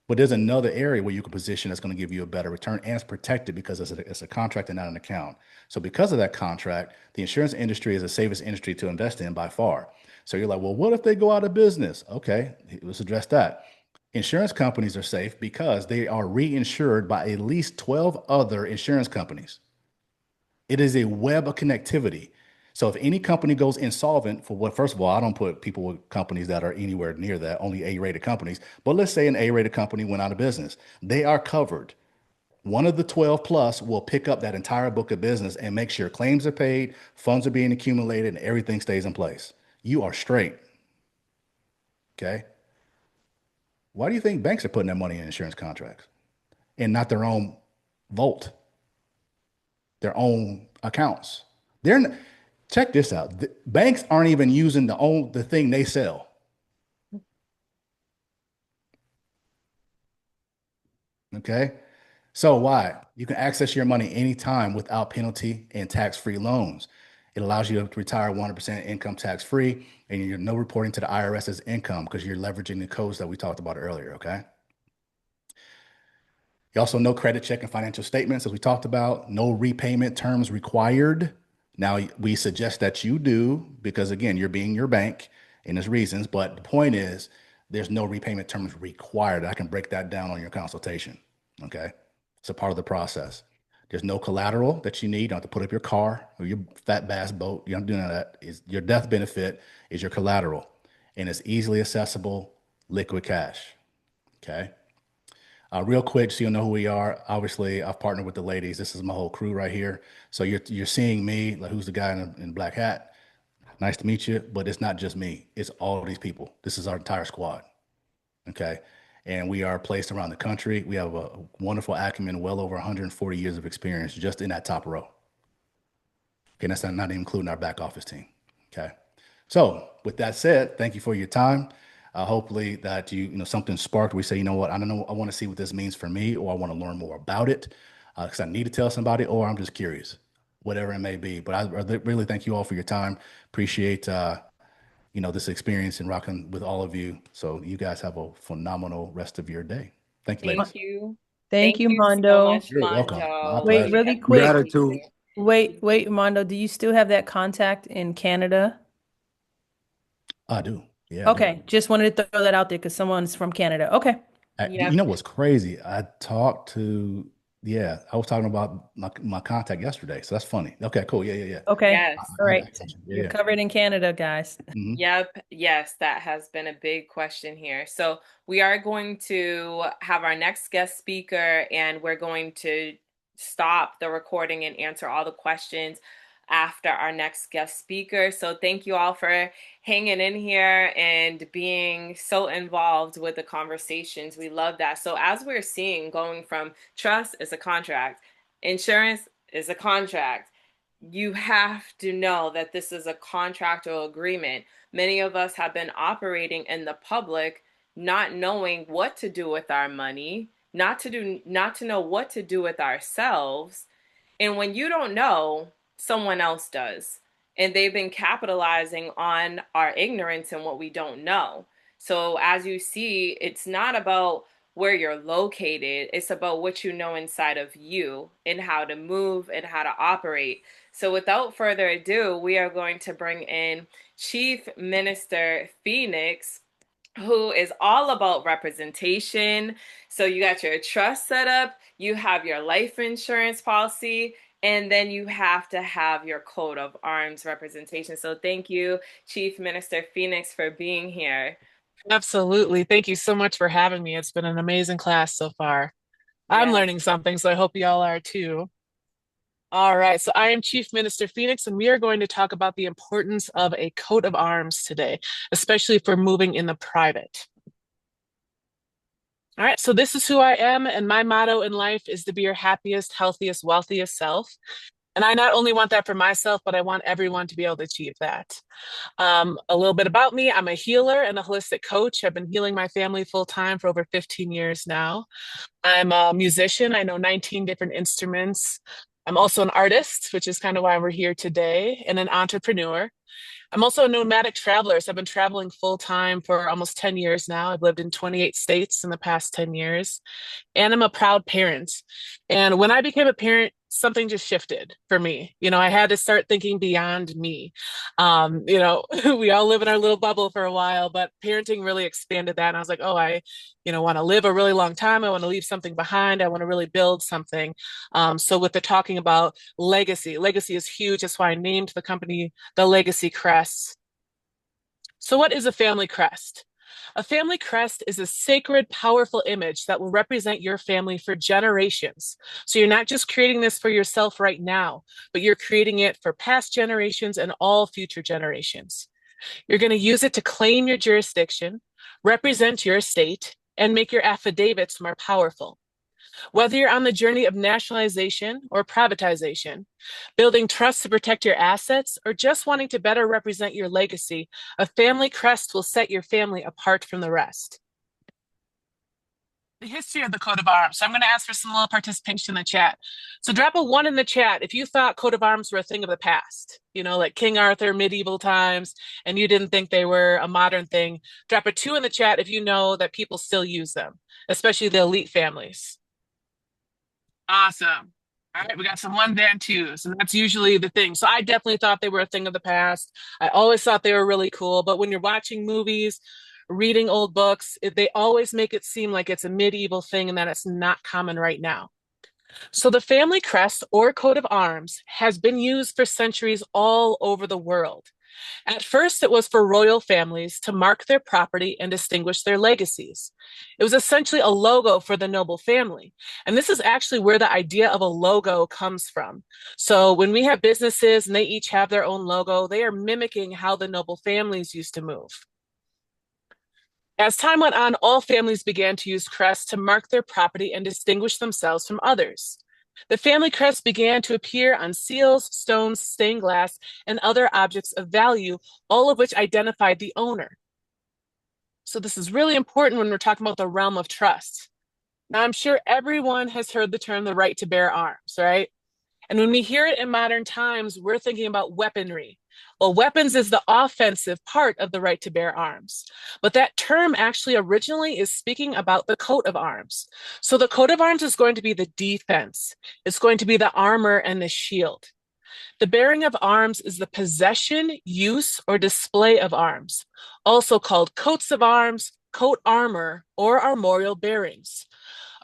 But there's another area where you can position that's going to give you a better return and it's protected because it's a contract and not an account. So because of that contract, the insurance industry is the safest industry to invest in by far. So you're like, well, what if they go out of business? Okay, let's address that. Insurance companies are safe because they are reinsured by at least 12 other insurance companies. It is a web of connectivity. So if any company goes insolvent for what, first of all, I don't put people with companies that are anywhere near that, only A-rated companies. But let's say an A-rated company went out of business. They are covered. One of the 12 plus will pick up that entire book of business and make sure claims are paid, funds are being accumulated, and everything stays in place. You are straight. Okay. Why do you think banks are putting their money in insurance contracts and not their own vault, their own accounts? They're Check this out. Banks aren't even using the thing they sell. Okay. So why? You can access your money anytime without penalty and tax-free loans. It allows you to retire 100% income tax-free, and you're no reporting to the IRS as income because you're leveraging the codes that we talked about earlier. Okay. You also no credit check and financial statements, as we talked about, no repayment terms required. Now, we suggest that you do because, again, you're being your bank and there's reasons. But the point is, there's no repayment terms required. I can break that down on your consultation. Okay. It's a part of the process. There's no collateral that you need. You don't have to put up your car or your fat bass boat. You don't do none of that. Your death benefit is your collateral, and it's easily accessible liquid cash. Okay. Real quick, so you'll know who we are. Obviously, I've partnered with the ladies. This is my whole crew right here. So you're seeing me, like who's the guy in the black hat? Nice to meet you. But it's not just me. It's all of these people. This is our entire squad. Okay. And we are placed around the country. We have a wonderful acumen, well over 140 years of experience just in that top row. Okay. That's not even including our back office team. Okay. So with that said, thank you for your time. Hopefully that something sparked. We say, you know what, I don't know, I want to see what this means for me, or I want to learn more about it because I need to tell somebody, or I'm just curious, whatever it may be. But I really thank you all for your time. Appreciate this experience and rocking with all of you. So you guys have a phenomenal rest of your day. Thank you, Thank ladies. you. Thank Thank you, you so Mondo. much, You're welcome. My Mondo. Wait, pleasure. really Yes, quick. thank Gratitude. you. Wait, Mondo, do you still have that contact in Canada? I do. Yeah, I do. Okay, just wanted to throw that out there because someone's from Canada. Okay. You Yep. know what's crazy? I was talking about my contact yesterday. So that's funny. Okay, cool. Yeah, yeah, yeah. Okay. Yes. All I right. got you. You're Yeah, covered in Canada, guys. yeah. Yep. Yes, that has been a big question here. So we are going to have our next guest speaker, and we're going to stop the recording and answer all the questions after our next guest speaker. So thank you all for hanging in here and being so involved with the conversations. We love that. So as we're seeing, going from trust is a contract, insurance is a contract, you have to know that this is a contractual agreement. Many of us have been operating in the public, not knowing what to do with our money, not to know what to do with ourselves. And when you don't know, someone else does. And they've been capitalizing on our ignorance and what we don't know. So as you see, it's not about where you're located, it's about what you know inside of you and how to move and how to operate. So without further ado, we are going to bring in Chief Minister Phoenix, who is all about representation. So you got your trust set up, you have your life insurance policy, and then you have to have your coat of arms representation. So thank you, Chief Minister Phoenix, for being here. Absolutely. Thank you so much for having me. It's been an amazing class so far. I'm Yes. learning something, so I hope y'all are too. All right, so I am Chief Minister Phoenix, and we are going to talk about the importance of a coat of arms today, especially for moving in the private. All right, so this is who I am, and my motto in life is to be your happiest, healthiest, wealthiest self. And I not only want that for myself, but I want everyone to be able to achieve that. A little bit about me. I'm a healer and a holistic coach. I've been healing my family full time for over 15 years now. I'm a musician. I know 19 different instruments. I'm also an artist, which is kind of why we're here today, and an entrepreneur. I'm also a nomadic traveler. So I've been traveling full time for almost 10 years now. I've lived in 28 states in the past 10 years, and I'm a proud parent. And when I became a parent, something just shifted for me. I had to start thinking beyond me. We all live in our little bubble for a while, but parenting really expanded that. And I was like, oh, I want to live a really long time. I want to leave something behind. I want to really build something. So with the talking about legacy is huge. That's why I named the company the Legacy Crest. So what is a family crest? A family crest is a sacred, powerful image that will represent your family for generations. So you're not just creating this for yourself right now, but you're creating it for past generations and all future generations. You're going to use it to claim your jurisdiction, represent your estate, and make your affidavits more powerful. Whether you're on the journey of nationalization or privatization, building trust to protect your assets, or just wanting to better represent your legacy, a family crest will set your family apart from the rest. The history of the coat of arms. So I'm going to ask for some little participation in the chat. So drop a 1 in the chat if you thought coat of arms were a thing of the past, like King Arthur, medieval times, and you didn't think they were a modern thing. Drop a 2 in the chat if you know that people still use them, especially the elite families. Awesome. All right, we got some 1s and 2s, and that's usually the thing. So I definitely thought they were a thing of the past. I always thought they were really cool, but when you're watching movies, reading old books, they always make it seem like it's a medieval thing and that it's not common right now. So the family crest or coat of arms has been used for centuries all over the world. At first, it was for royal families to mark their property and distinguish their legacies. It was essentially a logo for the noble family. And this is actually where the idea of a logo comes from. So when we have businesses and they each have their own logo, they are mimicking how the noble families used to move. As time went on, all families began to use crests to mark their property and distinguish themselves from others. The family crest began to appear on seals, stones, stained glass, and other objects of value, all of which identified the owner. So this is really important when we're talking about the realm of trust. Now, I'm sure everyone has heard the term the right to bear arms, right? And when we hear it in modern times, we're thinking about weaponry. Well, weapons is the offensive part of the right to bear arms. But that term actually originally is speaking about the coat of arms. So the coat of arms is going to be the defense. It's going to be the armor and the shield. The bearing of arms is the possession, use, or display of arms, also called coats of arms, coat armor, or armorial bearings.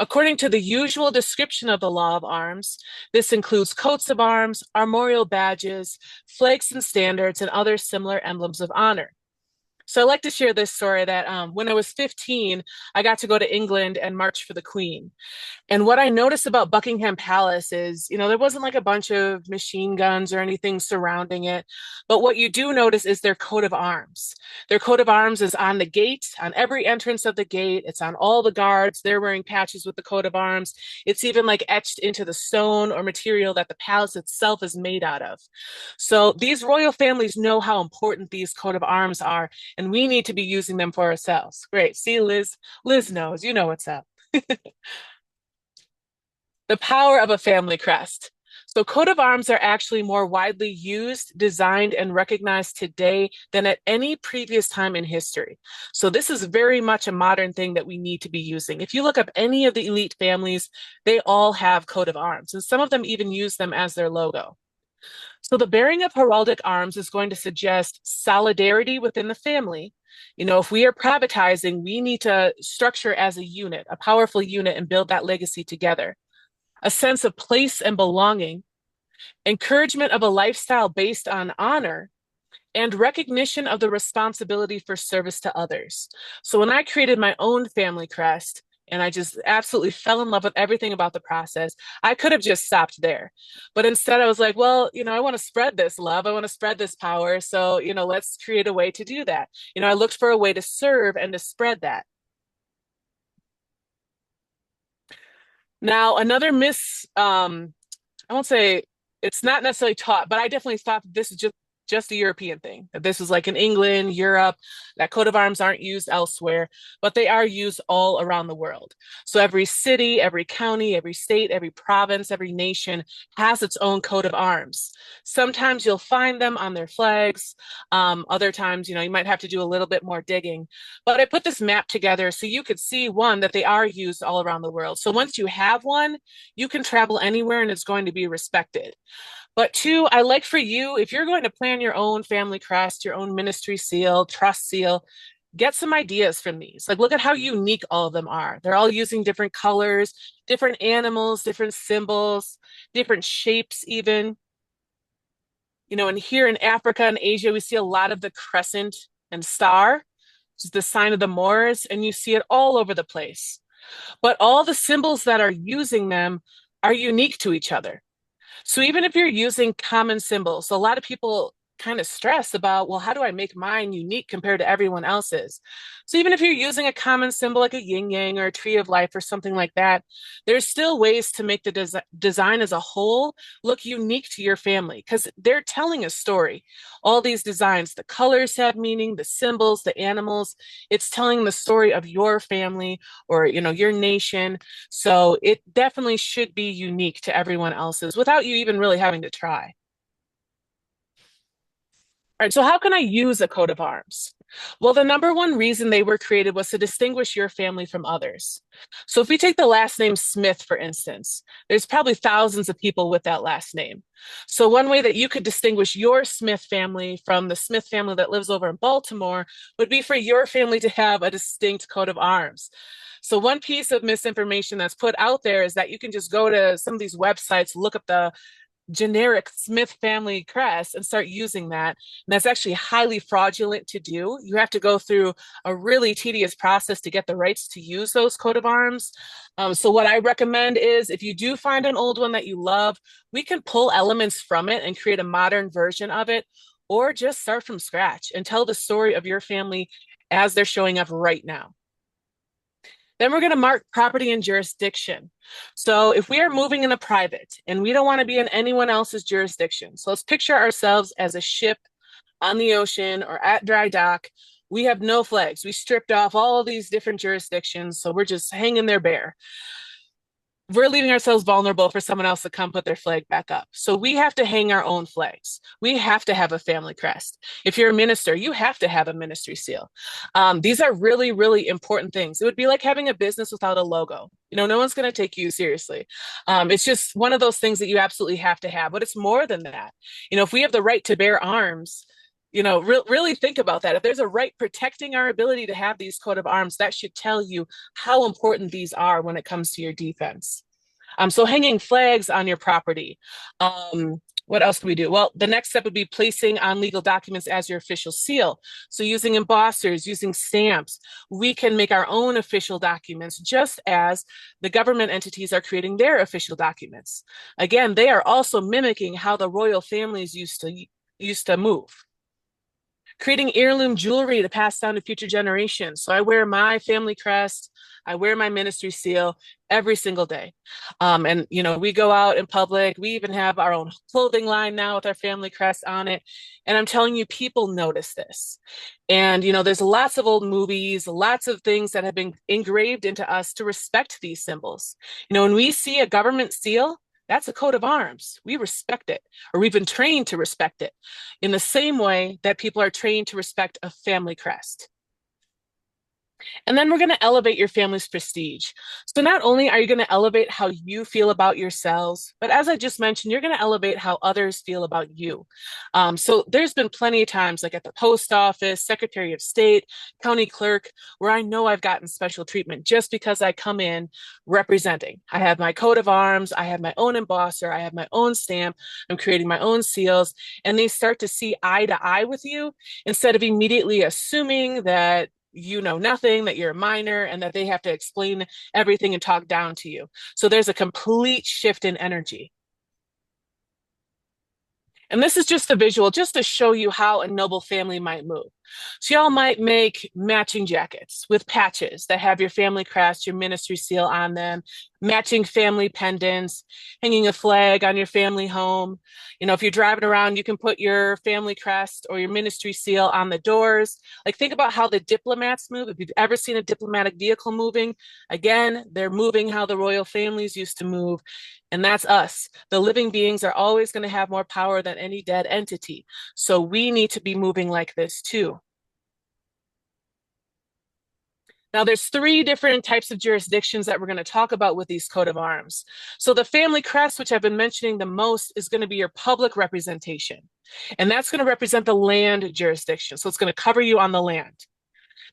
According to the usual description of the law of arms, this includes coats of arms, armorial badges, flags and standards, and other similar emblems of honor. So I like to share this story that when I was 15, I got to go to England and march for the Queen. And what I noticed about Buckingham Palace is, there wasn't like a bunch of machine guns or anything surrounding it. But what you do notice is their coat of arms. Their coat of arms is on the gate, on every entrance of the gate. It's on all the guards. They're wearing patches with the coat of arms. It's even like etched into the stone or material that the palace itself is made out of. So these royal families know how important these coat of arms are, and we need to be using them for ourselves. Great. See, Liz knows. You know what's up. The power of a family crest. So coat of arms are actually more widely used, designed, and recognized today than at any previous time in history. So this is very much a modern thing that we need to be using. If you look up any of the elite families, they all have coat of arms, and some of them even use them as their logo. So the bearing of heraldic arms is going to suggest solidarity within the family. If we are privatizing, we need to structure as a unit, a powerful unit, and build that legacy together. A sense of place and belonging, encouragement of a lifestyle based on honor, and recognition of the responsibility for service to others. So when I created my own family crest, and I just absolutely fell in love with everything about the process, I could have just stopped there. But instead I was like, well, I want to spread this love. I want to spread this power. So, let's create a way to do that. I looked for a way to serve and to spread that. Now, another I won't say it's not necessarily taught, but I definitely thought that this is just a European thing, that this is like in England, Europe, that coat of arms aren't used elsewhere, but they are used all around the world. So every city, every county, every state, every province, every nation has its own coat of arms. Sometimes you'll find them on their flags. Other times, you might have to do a little bit more digging. But I put this map together so you could see, one, that they are used all around the world. So once you have one, you can travel anywhere and it's going to be respected. But two, I like for you, if you're going to plan your own family crest, your own ministry seal, trust seal, get some ideas from these. Like, look at how unique all of them are. They're all using different colors, different animals, different symbols, different shapes, even. And here in Africa and Asia, we see a lot of the crescent and star, which is the sign of the Moors, and you see it all over the place. But all the symbols that are using them are unique to each other. So even if you're using common symbols, a lot of people kind of stress about, well, how do I make mine unique compared to everyone else's? So even if you're using a common symbol like a yin yang or a tree of life or something like that, there's still ways to make the design as a whole look unique to your family because they're telling a story. All these designs, the colors have meaning, the symbols, the animals, it's telling the story of your family or, your nation. So it definitely should be unique to everyone else's without you even really having to try. All right, so how can I use a coat of arms? Well, the number one reason they were created was to distinguish your family from others. So if we take the last name Smith, for instance, there's probably thousands of people with that last name. So one way that you could distinguish your Smith family from the Smith family that lives over in Baltimore would be for your family to have a distinct coat of arms. So one piece of misinformation that's put out there is that you can just go to some of these websites, look up the generic Smith family crest and start using that. And that's actually highly fraudulent to do. You have to go through a really tedious process to get the rights to use those coat of arms. So what I recommend is if you do find an old one that you love, we can pull elements from it and create a modern version of it, or just start from scratch and tell the story of your family as they're showing up right now. Then we're going to mark property and jurisdiction. So if we are moving in a private and we don't want to be in anyone else's jurisdiction, so let's picture ourselves as a ship on the ocean or at dry dock. We have no flags. We stripped off all these different jurisdictions, so we're just hanging there bare. We're leaving ourselves vulnerable for someone else to come put their flag back up. So we have to hang our own flags. We have to have a family crest. If you're a minister, you have to have a ministry seal. These are really, really important things. It would be like having a business without a logo. No one's going to take you seriously. It's just one of those things that you absolutely have to have, but it's more than that. If we have the right to bear arms, really think about that. If there's a right protecting our ability to have these coat of arms, that should tell you how important these are when it comes to your defense. So hanging flags on your property. What else do we do? Well, the next step would be placing on legal documents as your official seal. So using embossers, using stamps, we can make our own official documents just as the government entities are creating their official documents. Again, they are also mimicking how the royal families used to move. Creating heirloom jewelry to pass down to future generations. So I wear my family crest, I wear my ministry seal every single day. And, we go out in public. We even have our own clothing line now with our family crest on it. And I'm telling you, people notice this. And, there's lots of old movies, lots of things that have been engraved into us to respect these symbols. When we see a government seal, that's a coat of arms. We respect it, or we've been trained to respect it in the same way that people are trained to respect a family crest. And then we're going to elevate your family's prestige. So not only are you going to elevate how you feel about yourselves, but as I just mentioned, you're going to elevate how others feel about you. So there's been plenty of times, like at the post office, Secretary of State, county clerk, where I know I've gotten special treatment just because I come in representing. I have my coat of arms, I have my own embosser, I have my own stamp, I'm creating my own seals, and they start to see eye to eye with you instead of immediately assuming that you know nothing, that you're a minor, and that they have to explain everything and talk down to you. So there's a complete shift in energy. And this is just a visual, just to show you how a noble family might move. So y'all might make matching jackets with patches that have your family crest, your ministry seal on them, matching family pendants, hanging a flag on your family home. You know, if you're driving around, you can put your family crest or your ministry seal on the doors. Like, think about how the diplomats move. If you've ever seen a diplomatic vehicle moving, again, they're moving how the royal families used to move. And that's us. The living beings are always going to have more power than any dead entity. So we need to be moving like this too. Now, there's 3 different types of jurisdictions that we're going to talk about with these coat of arms. So the family crest, which I've been mentioning the most, is going to be your public representation. And that's going to represent the land jurisdiction. So it's going to cover you on the land.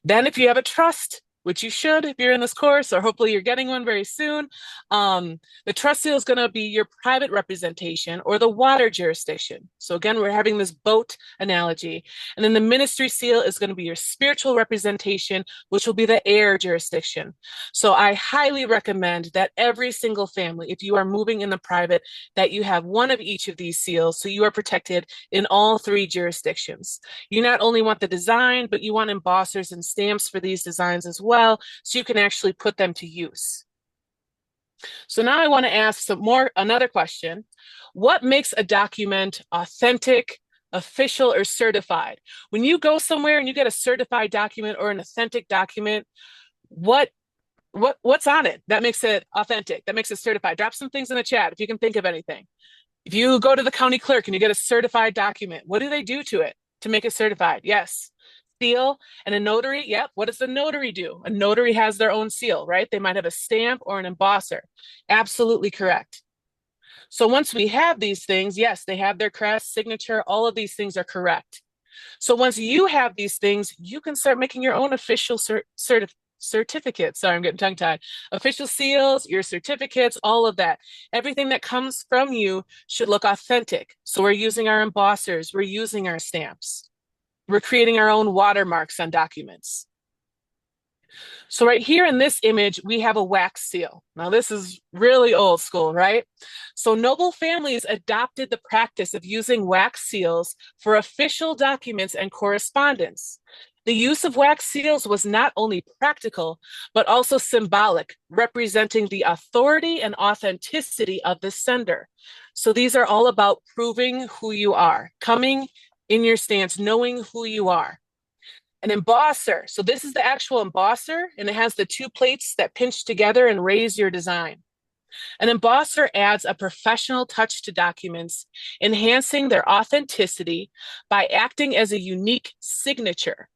Then if you have a trust, which you should if you're in this course, or hopefully you're getting one very soon, the trust seal is going to be your private representation or the water jurisdiction. So again, we're having this boat analogy. And then the ministry seal is going to be your spiritual representation, which will be the air jurisdiction. So I highly recommend that every single family, if you are moving in the private, that you have one of each of these seals so you are protected in all 3 jurisdictions. You not only want the design, but you want embossers and stamps for these designs as well, so you can actually put them to use. So now I want to ask another question. What makes a document authentic, official, or certified? When you go somewhere and you get a certified document or an authentic document, what's on it that makes it authentic, that makes it certified? Drop some things in the chat if you can think of anything. If you go to the county clerk and you get a certified document, what do they do to it to make it certified? Yes. Seal. And a notary, yep. What does the notary do? A notary has their own seal, right? They might have a stamp or an embosser. Absolutely correct. So once we have these things, yes, they have their crest, signature, all of these things are correct. So once you have these things, you can start making your own official certificates. Sorry, I'm getting tongue-tied. Official seals, your certificates, all of that. Everything that comes from you should look authentic. So we're using our embossers, we're using our stamps. We're creating our own watermarks on documents. So right here in this image, we have a wax seal. Now this is really old school, right? So noble families adopted the practice of using wax seals for official documents and correspondence. The use of wax seals was not only practical, but also symbolic, representing the authority and authenticity of the sender. So these are all about proving who you are, coming in your stance, knowing who you are. An embosser. So this is the actual embosser, and it has the 2 plates that pinch together and raise your design. An embosser adds a professional touch to documents, enhancing their authenticity by acting as a unique signature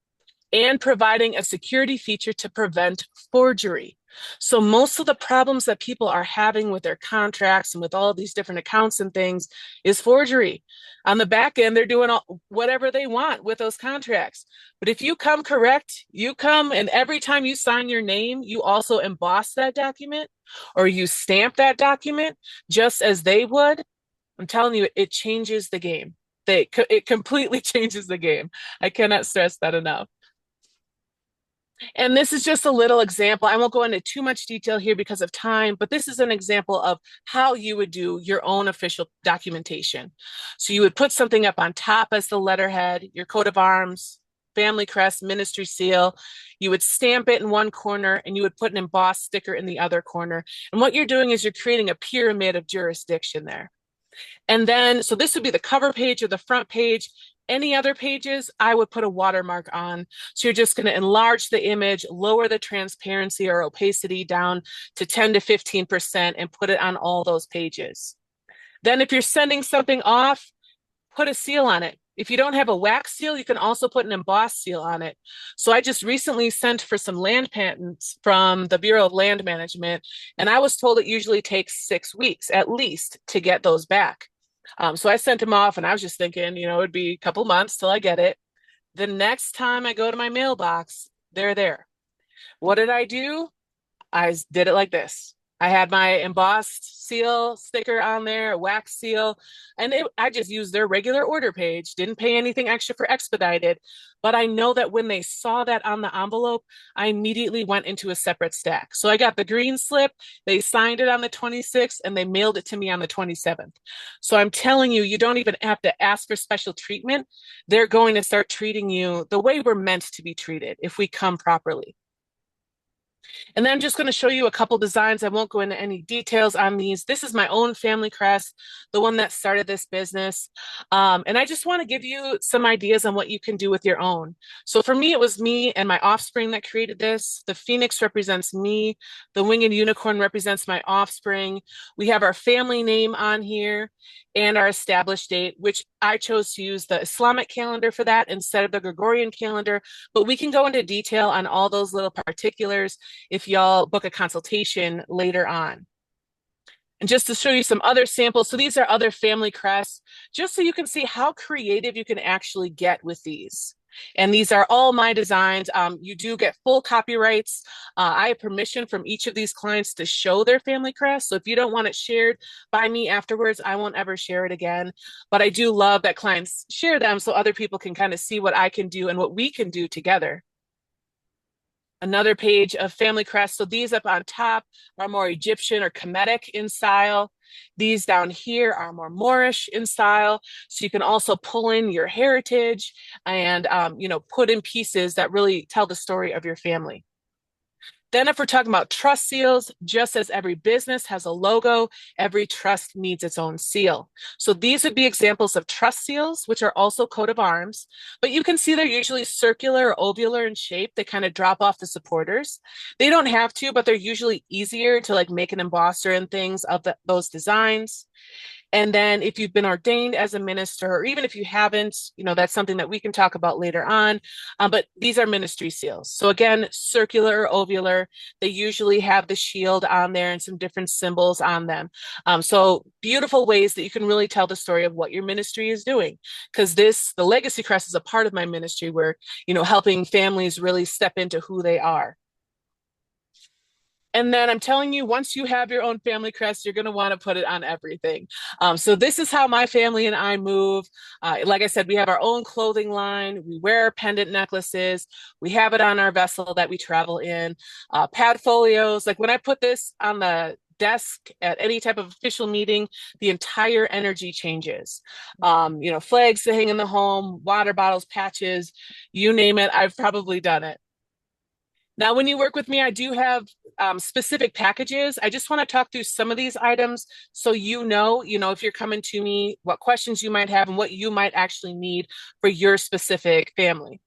and providing a security feature to prevent forgery. So most of the problems that people are having with their contracts and with all these different accounts and things is forgery. On the back end, they're doing whatever they want with those contracts. But if you come correct, you come, and every time you sign your name, you also emboss that document or you stamp that document just as they would. I'm telling you, it changes the game. It completely changes the game. I cannot stress that enough. And this is just a little example. I won't go into too much detail here because of time, but this is an example of how you would do your own official documentation. So you would put something up on top as the letterhead, your coat of arms, family crest, ministry seal. You would stamp it in one corner and you would put an embossed sticker in the other corner. And what you're doing is you're creating a pyramid of jurisdiction there. And then, so this would be the cover page or the front page. Any other pages, I would put a watermark on. So you're just going to enlarge the image, lower the transparency or opacity down to 10 to 15% and put it on all those pages. Then if you're sending something off, put a seal on it. If you don't have a wax seal, you can also put an embossed seal on it. So I just recently sent for some land patents from the Bureau of Land Management, and I was told it usually takes 6 weeks at least to get those back. So I sent them off and I was just thinking, you know, it'd be a couple months till I get it. The next time I go to my mailbox, they're there. What did I do? I did it like this. I had my embossed seal sticker on there, a wax seal, and I just used their regular order page, didn't pay anything extra for expedited. But I know that when they saw that on the envelope, I immediately went into a separate stack. So I got the green slip, they signed it on the 26th, and they mailed it to me on the 27th. So I'm telling you, you don't even have to ask for special treatment. They're going to start treating you the way we're meant to be treated if we come properly. And then I'm just going to show you a couple designs. I won't go into any details on these. This is my own family crest, the one that started this business. And I just want to give you some ideas on what you can do with your own. So for me, it was me and my offspring that created this. The phoenix represents me. The winged unicorn represents my offspring. We have our family name on here and our established date, which I chose to use the Islamic calendar for that instead of the Gregorian calendar. But we can go into detail on all those little particulars if y'all book a consultation later on. And just to show you some other samples, so these are other family crests, just so you can see how creative you can actually get with these. And these are all my designs. You do get full copyrights. I have permission from each of these clients to show their family crest. So if you don't want it shared by me afterwards, I won't ever share it again. But I do love that clients share them so other people can kind of see what I can do and what we can do together. Another page of family crests. So these up on top are more Egyptian or Kemetic in style. These down here are more Moorish in style. So you can also pull in your heritage and, put in pieces that really tell the story of your family. Then if we're talking about trust seals, just as every business has a logo, every trust needs its own seal. So these would be examples of trust seals, which are also coat of arms, but you can see they're usually circular or ovular in shape. They kind of drop off the supporters. They don't have to, but they're usually easier to make an embosser and things of those designs. And then if you've been ordained as a minister, or even if you haven't, that's something that we can talk about later on. But these are ministry seals. So again, circular or ovular, they usually have the shield on there and some different symbols on them. So beautiful ways that you can really tell the story of what your ministry is doing. Because the legacy crest is a part of my ministry where, helping families really step into who they are. And then I'm telling you, once you have your own family crest, you're going to want to put it on everything. So this is how my family and I move. Like I said, we have our own clothing line. We wear pendant necklaces. We have it on our vessel that we travel in. Pad folios. Like when I put this on the desk at any type of official meeting, the entire energy changes. Flags to hang in the home, water bottles, patches, you name it. I've probably done it. Now, when you work with me, I do have specific packages. I just want to talk through some of these items so if you're coming to me, what questions you might have and what you might actually need for your specific family.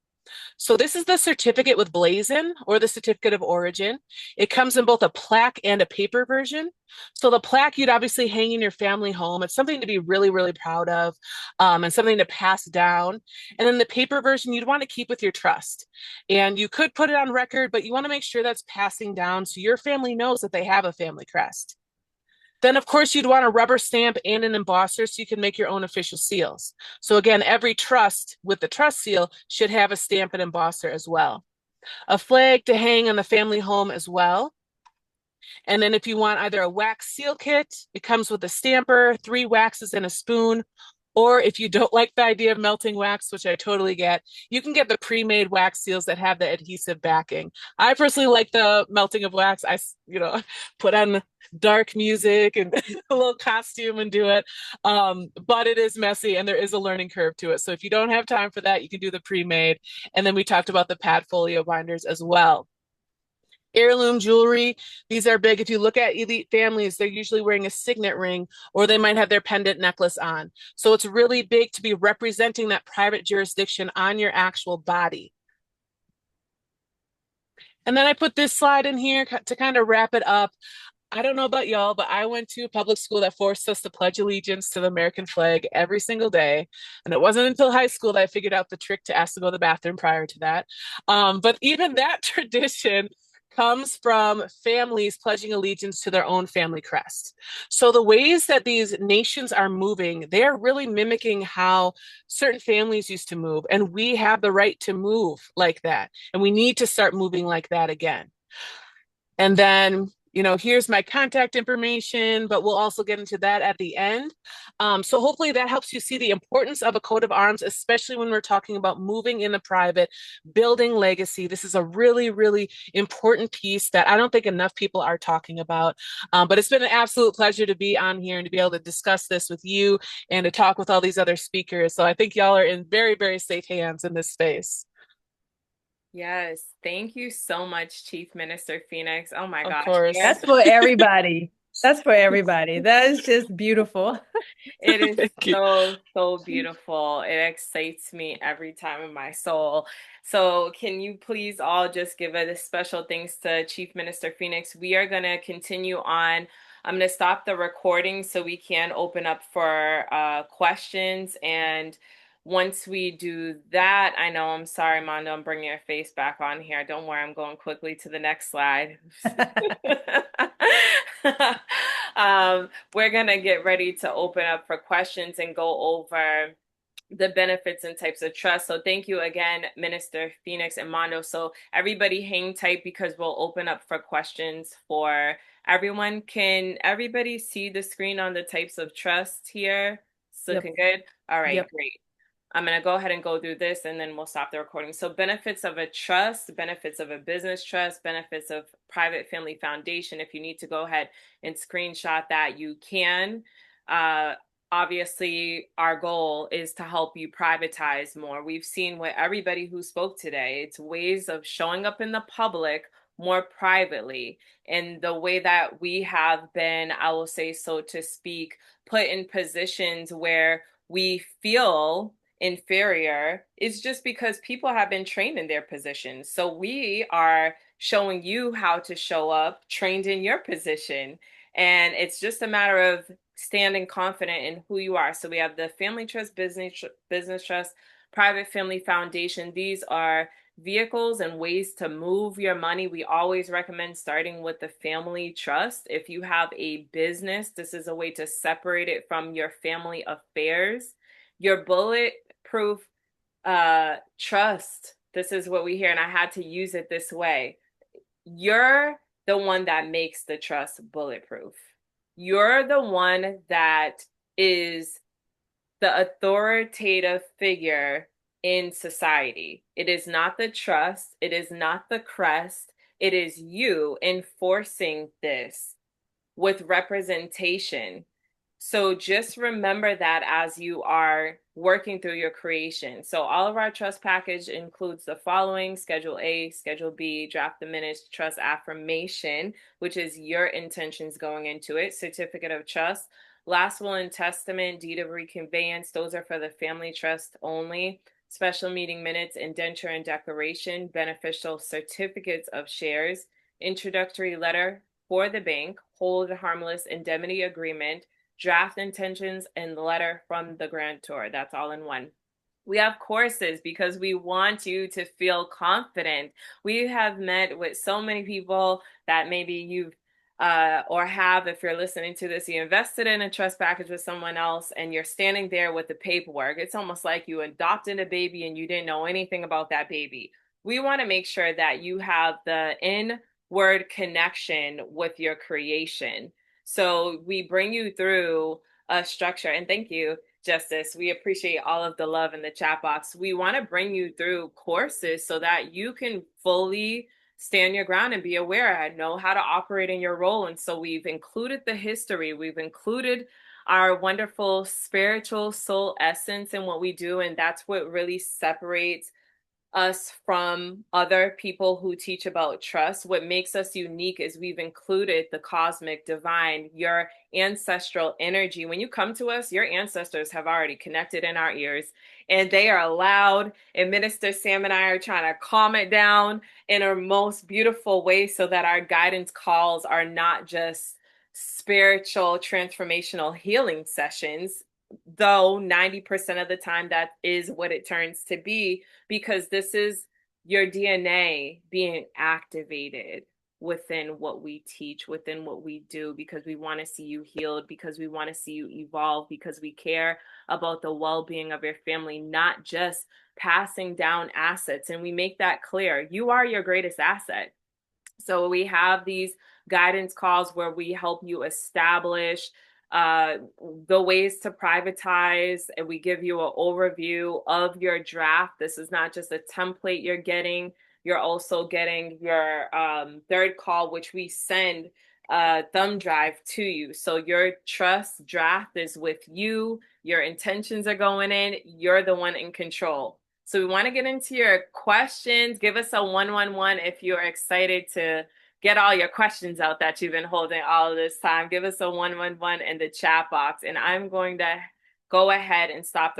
So this is the certificate with blazon, or the certificate of origin. It comes in both a plaque and a paper version. So the plaque you'd obviously hang in your family home. It's something to be really, really proud of, and something to pass down. And then the paper version you'd want to keep with your trust. And you could put it on record, but you want to make sure that's passing down so your family knows that they have a family crest. Then, of course, you'd want a rubber stamp and an embosser so you can make your own official seals. So again, every trust with the trust seal should have a stamp and embosser as well. A flag to hang on the family home as well. And then if you want either a wax seal kit, it comes with a stamper, 3 waxes and a spoon. Or if you don't like the idea of melting wax, which I totally get, you can get the pre-made wax seals that have the adhesive backing. I personally like the melting of wax. I, put on dark music and a little costume and do it. But it is messy and there is a learning curve to it. So if you don't have time for that, you can do the pre-made. And then we talked about the pad folio binders as well. Heirloom jewelry, these are big. If you look at elite families, they're usually wearing a signet ring or they might have their pendant necklace on. So it's really big to be representing that private jurisdiction on your actual body. And then I put this slide in here to kind of wrap it up. I don't know about y'all, but I went to a public school that forced us to pledge allegiance to the American flag every single day. And it wasn't until high school that I figured out the trick to ask to go to the bathroom prior to that. But even that tradition comes from families pledging allegiance to their own family crest. So the ways that these nations are moving, they're really mimicking how certain families used to move. And we have the right to move like that. And we need to start moving like that again. And then here's my contact information, but we'll also get into that at the end. So hopefully that helps you see the importance of a coat of arms, especially when we're talking about moving in the private, building legacy. This is a really, really important piece that I don't think enough people are talking about. But it's been an absolute pleasure to be on here and to be able to discuss this with you and to talk with all these other speakers. So I think y'all are in very, very safe hands in this space. Yes, thank you so much, Chief Minister Phoenix. Oh my Of gosh. course. Yes, That's for everybody. That's for everybody. That is just beautiful. it is Thank you. so, so beautiful. It excites me every time in my soul. So can you please all just give a special thanks to Chief Minister Phoenix? We are going to continue on. I'm going to stop the recording so we can open up for questions. And once we do that, I know, I'm sorry, Mondo, I'm bringing your face back on here. Don't worry, I'm going quickly to the next slide. We're going to get ready to open up for questions and go over the benefits and types of trust. So thank you again, Minister Phoenix and Mondo. So everybody hang tight because we'll open up for questions for everyone. Can everybody see the screen on the types of trust here? It's looking good. All right, Yep. great. I'm going to go ahead and go through this and then we'll stop the recording. So benefits of a trust, benefits of a business trust, benefits of private family foundation. If you need to go ahead and screenshot that, you can. Obviously, our goal is to help you privatize more. We've seen with everybody who spoke today, it's ways of showing up in the public more privately. And the way that we have been, I will say, so to speak, put in positions where we feel inferior is just because people have been trained in their positions. So we are showing you how to show up trained in your position. And it's just a matter of standing confident in who you are. So we have the family trust, business trust, private family foundation. These are vehicles and ways to move your money. We always recommend starting with the family trust. If you have a business, this is a way to separate it from your family affairs. Your bulletproof trust. This is what we hear, and I had to use it this way. You're the one that makes the trust bulletproof. You're the one that is the authoritative figure in society. It is not the trust. It is not the crest. It is you enforcing this with representation. So just remember that as you are working through your creation. So all of our trust package includes the following: Schedule A, Schedule B, draft the minutes, trust affirmation, which is your intentions going into it, certificate of trust, last will and testament, deed of reconveyance. Those are for the family trust only. Special meeting minutes, indenture and declaration, beneficial certificates of shares, introductory letter for the bank, hold harmless indemnity agreement, draft intentions, and letter from the grantor. That's all in one. We have courses because we want you to feel confident. We have met with so many people that maybe you've or have, if you're listening to this, you invested in a trust package with someone else and you're standing there with the paperwork. It's almost like you adopted a baby and you didn't know anything about that baby. We want to make sure that you have the inward connection with your creation. So we bring you through a structure, and thank you, Justice. We appreciate all of the love in the chat box. We want to bring you through courses so that you can fully stand your ground and be aware and know how to operate in your role. And so we've included the history, we've included our wonderful spiritual soul essence in what we do. And that's what really separates us from other people who teach about trust. What makes us unique is we've included the cosmic, divine, your ancestral energy. When you come to us, your ancestors have already connected in our ears and they are loud. And Minister Sam and I are trying to calm it down in a most beautiful way so that our guidance calls are not just spiritual transformational healing sessions, though 90% of the time that is what it turns to be, because this is your DNA being activated within what we teach, within what we do, because we want to see you healed, because we want to see you evolve, because we care about the well-being of your family, not just passing down assets. And we make that clear. You are your greatest asset. So we have these guidance calls where we help you establish the ways to privatize, and we give you an overview of your draft. This is not just a template you're getting. You're also getting your third call, which we send thumb drive to you. So your trust draft is with you. Your intentions are going in. You're the one in control. So we want to get into your questions. Give us a 111 if you're excited to get all your questions out that you've been holding all of this time. Give us a 111 in the chat box, and I'm going to go ahead and stop the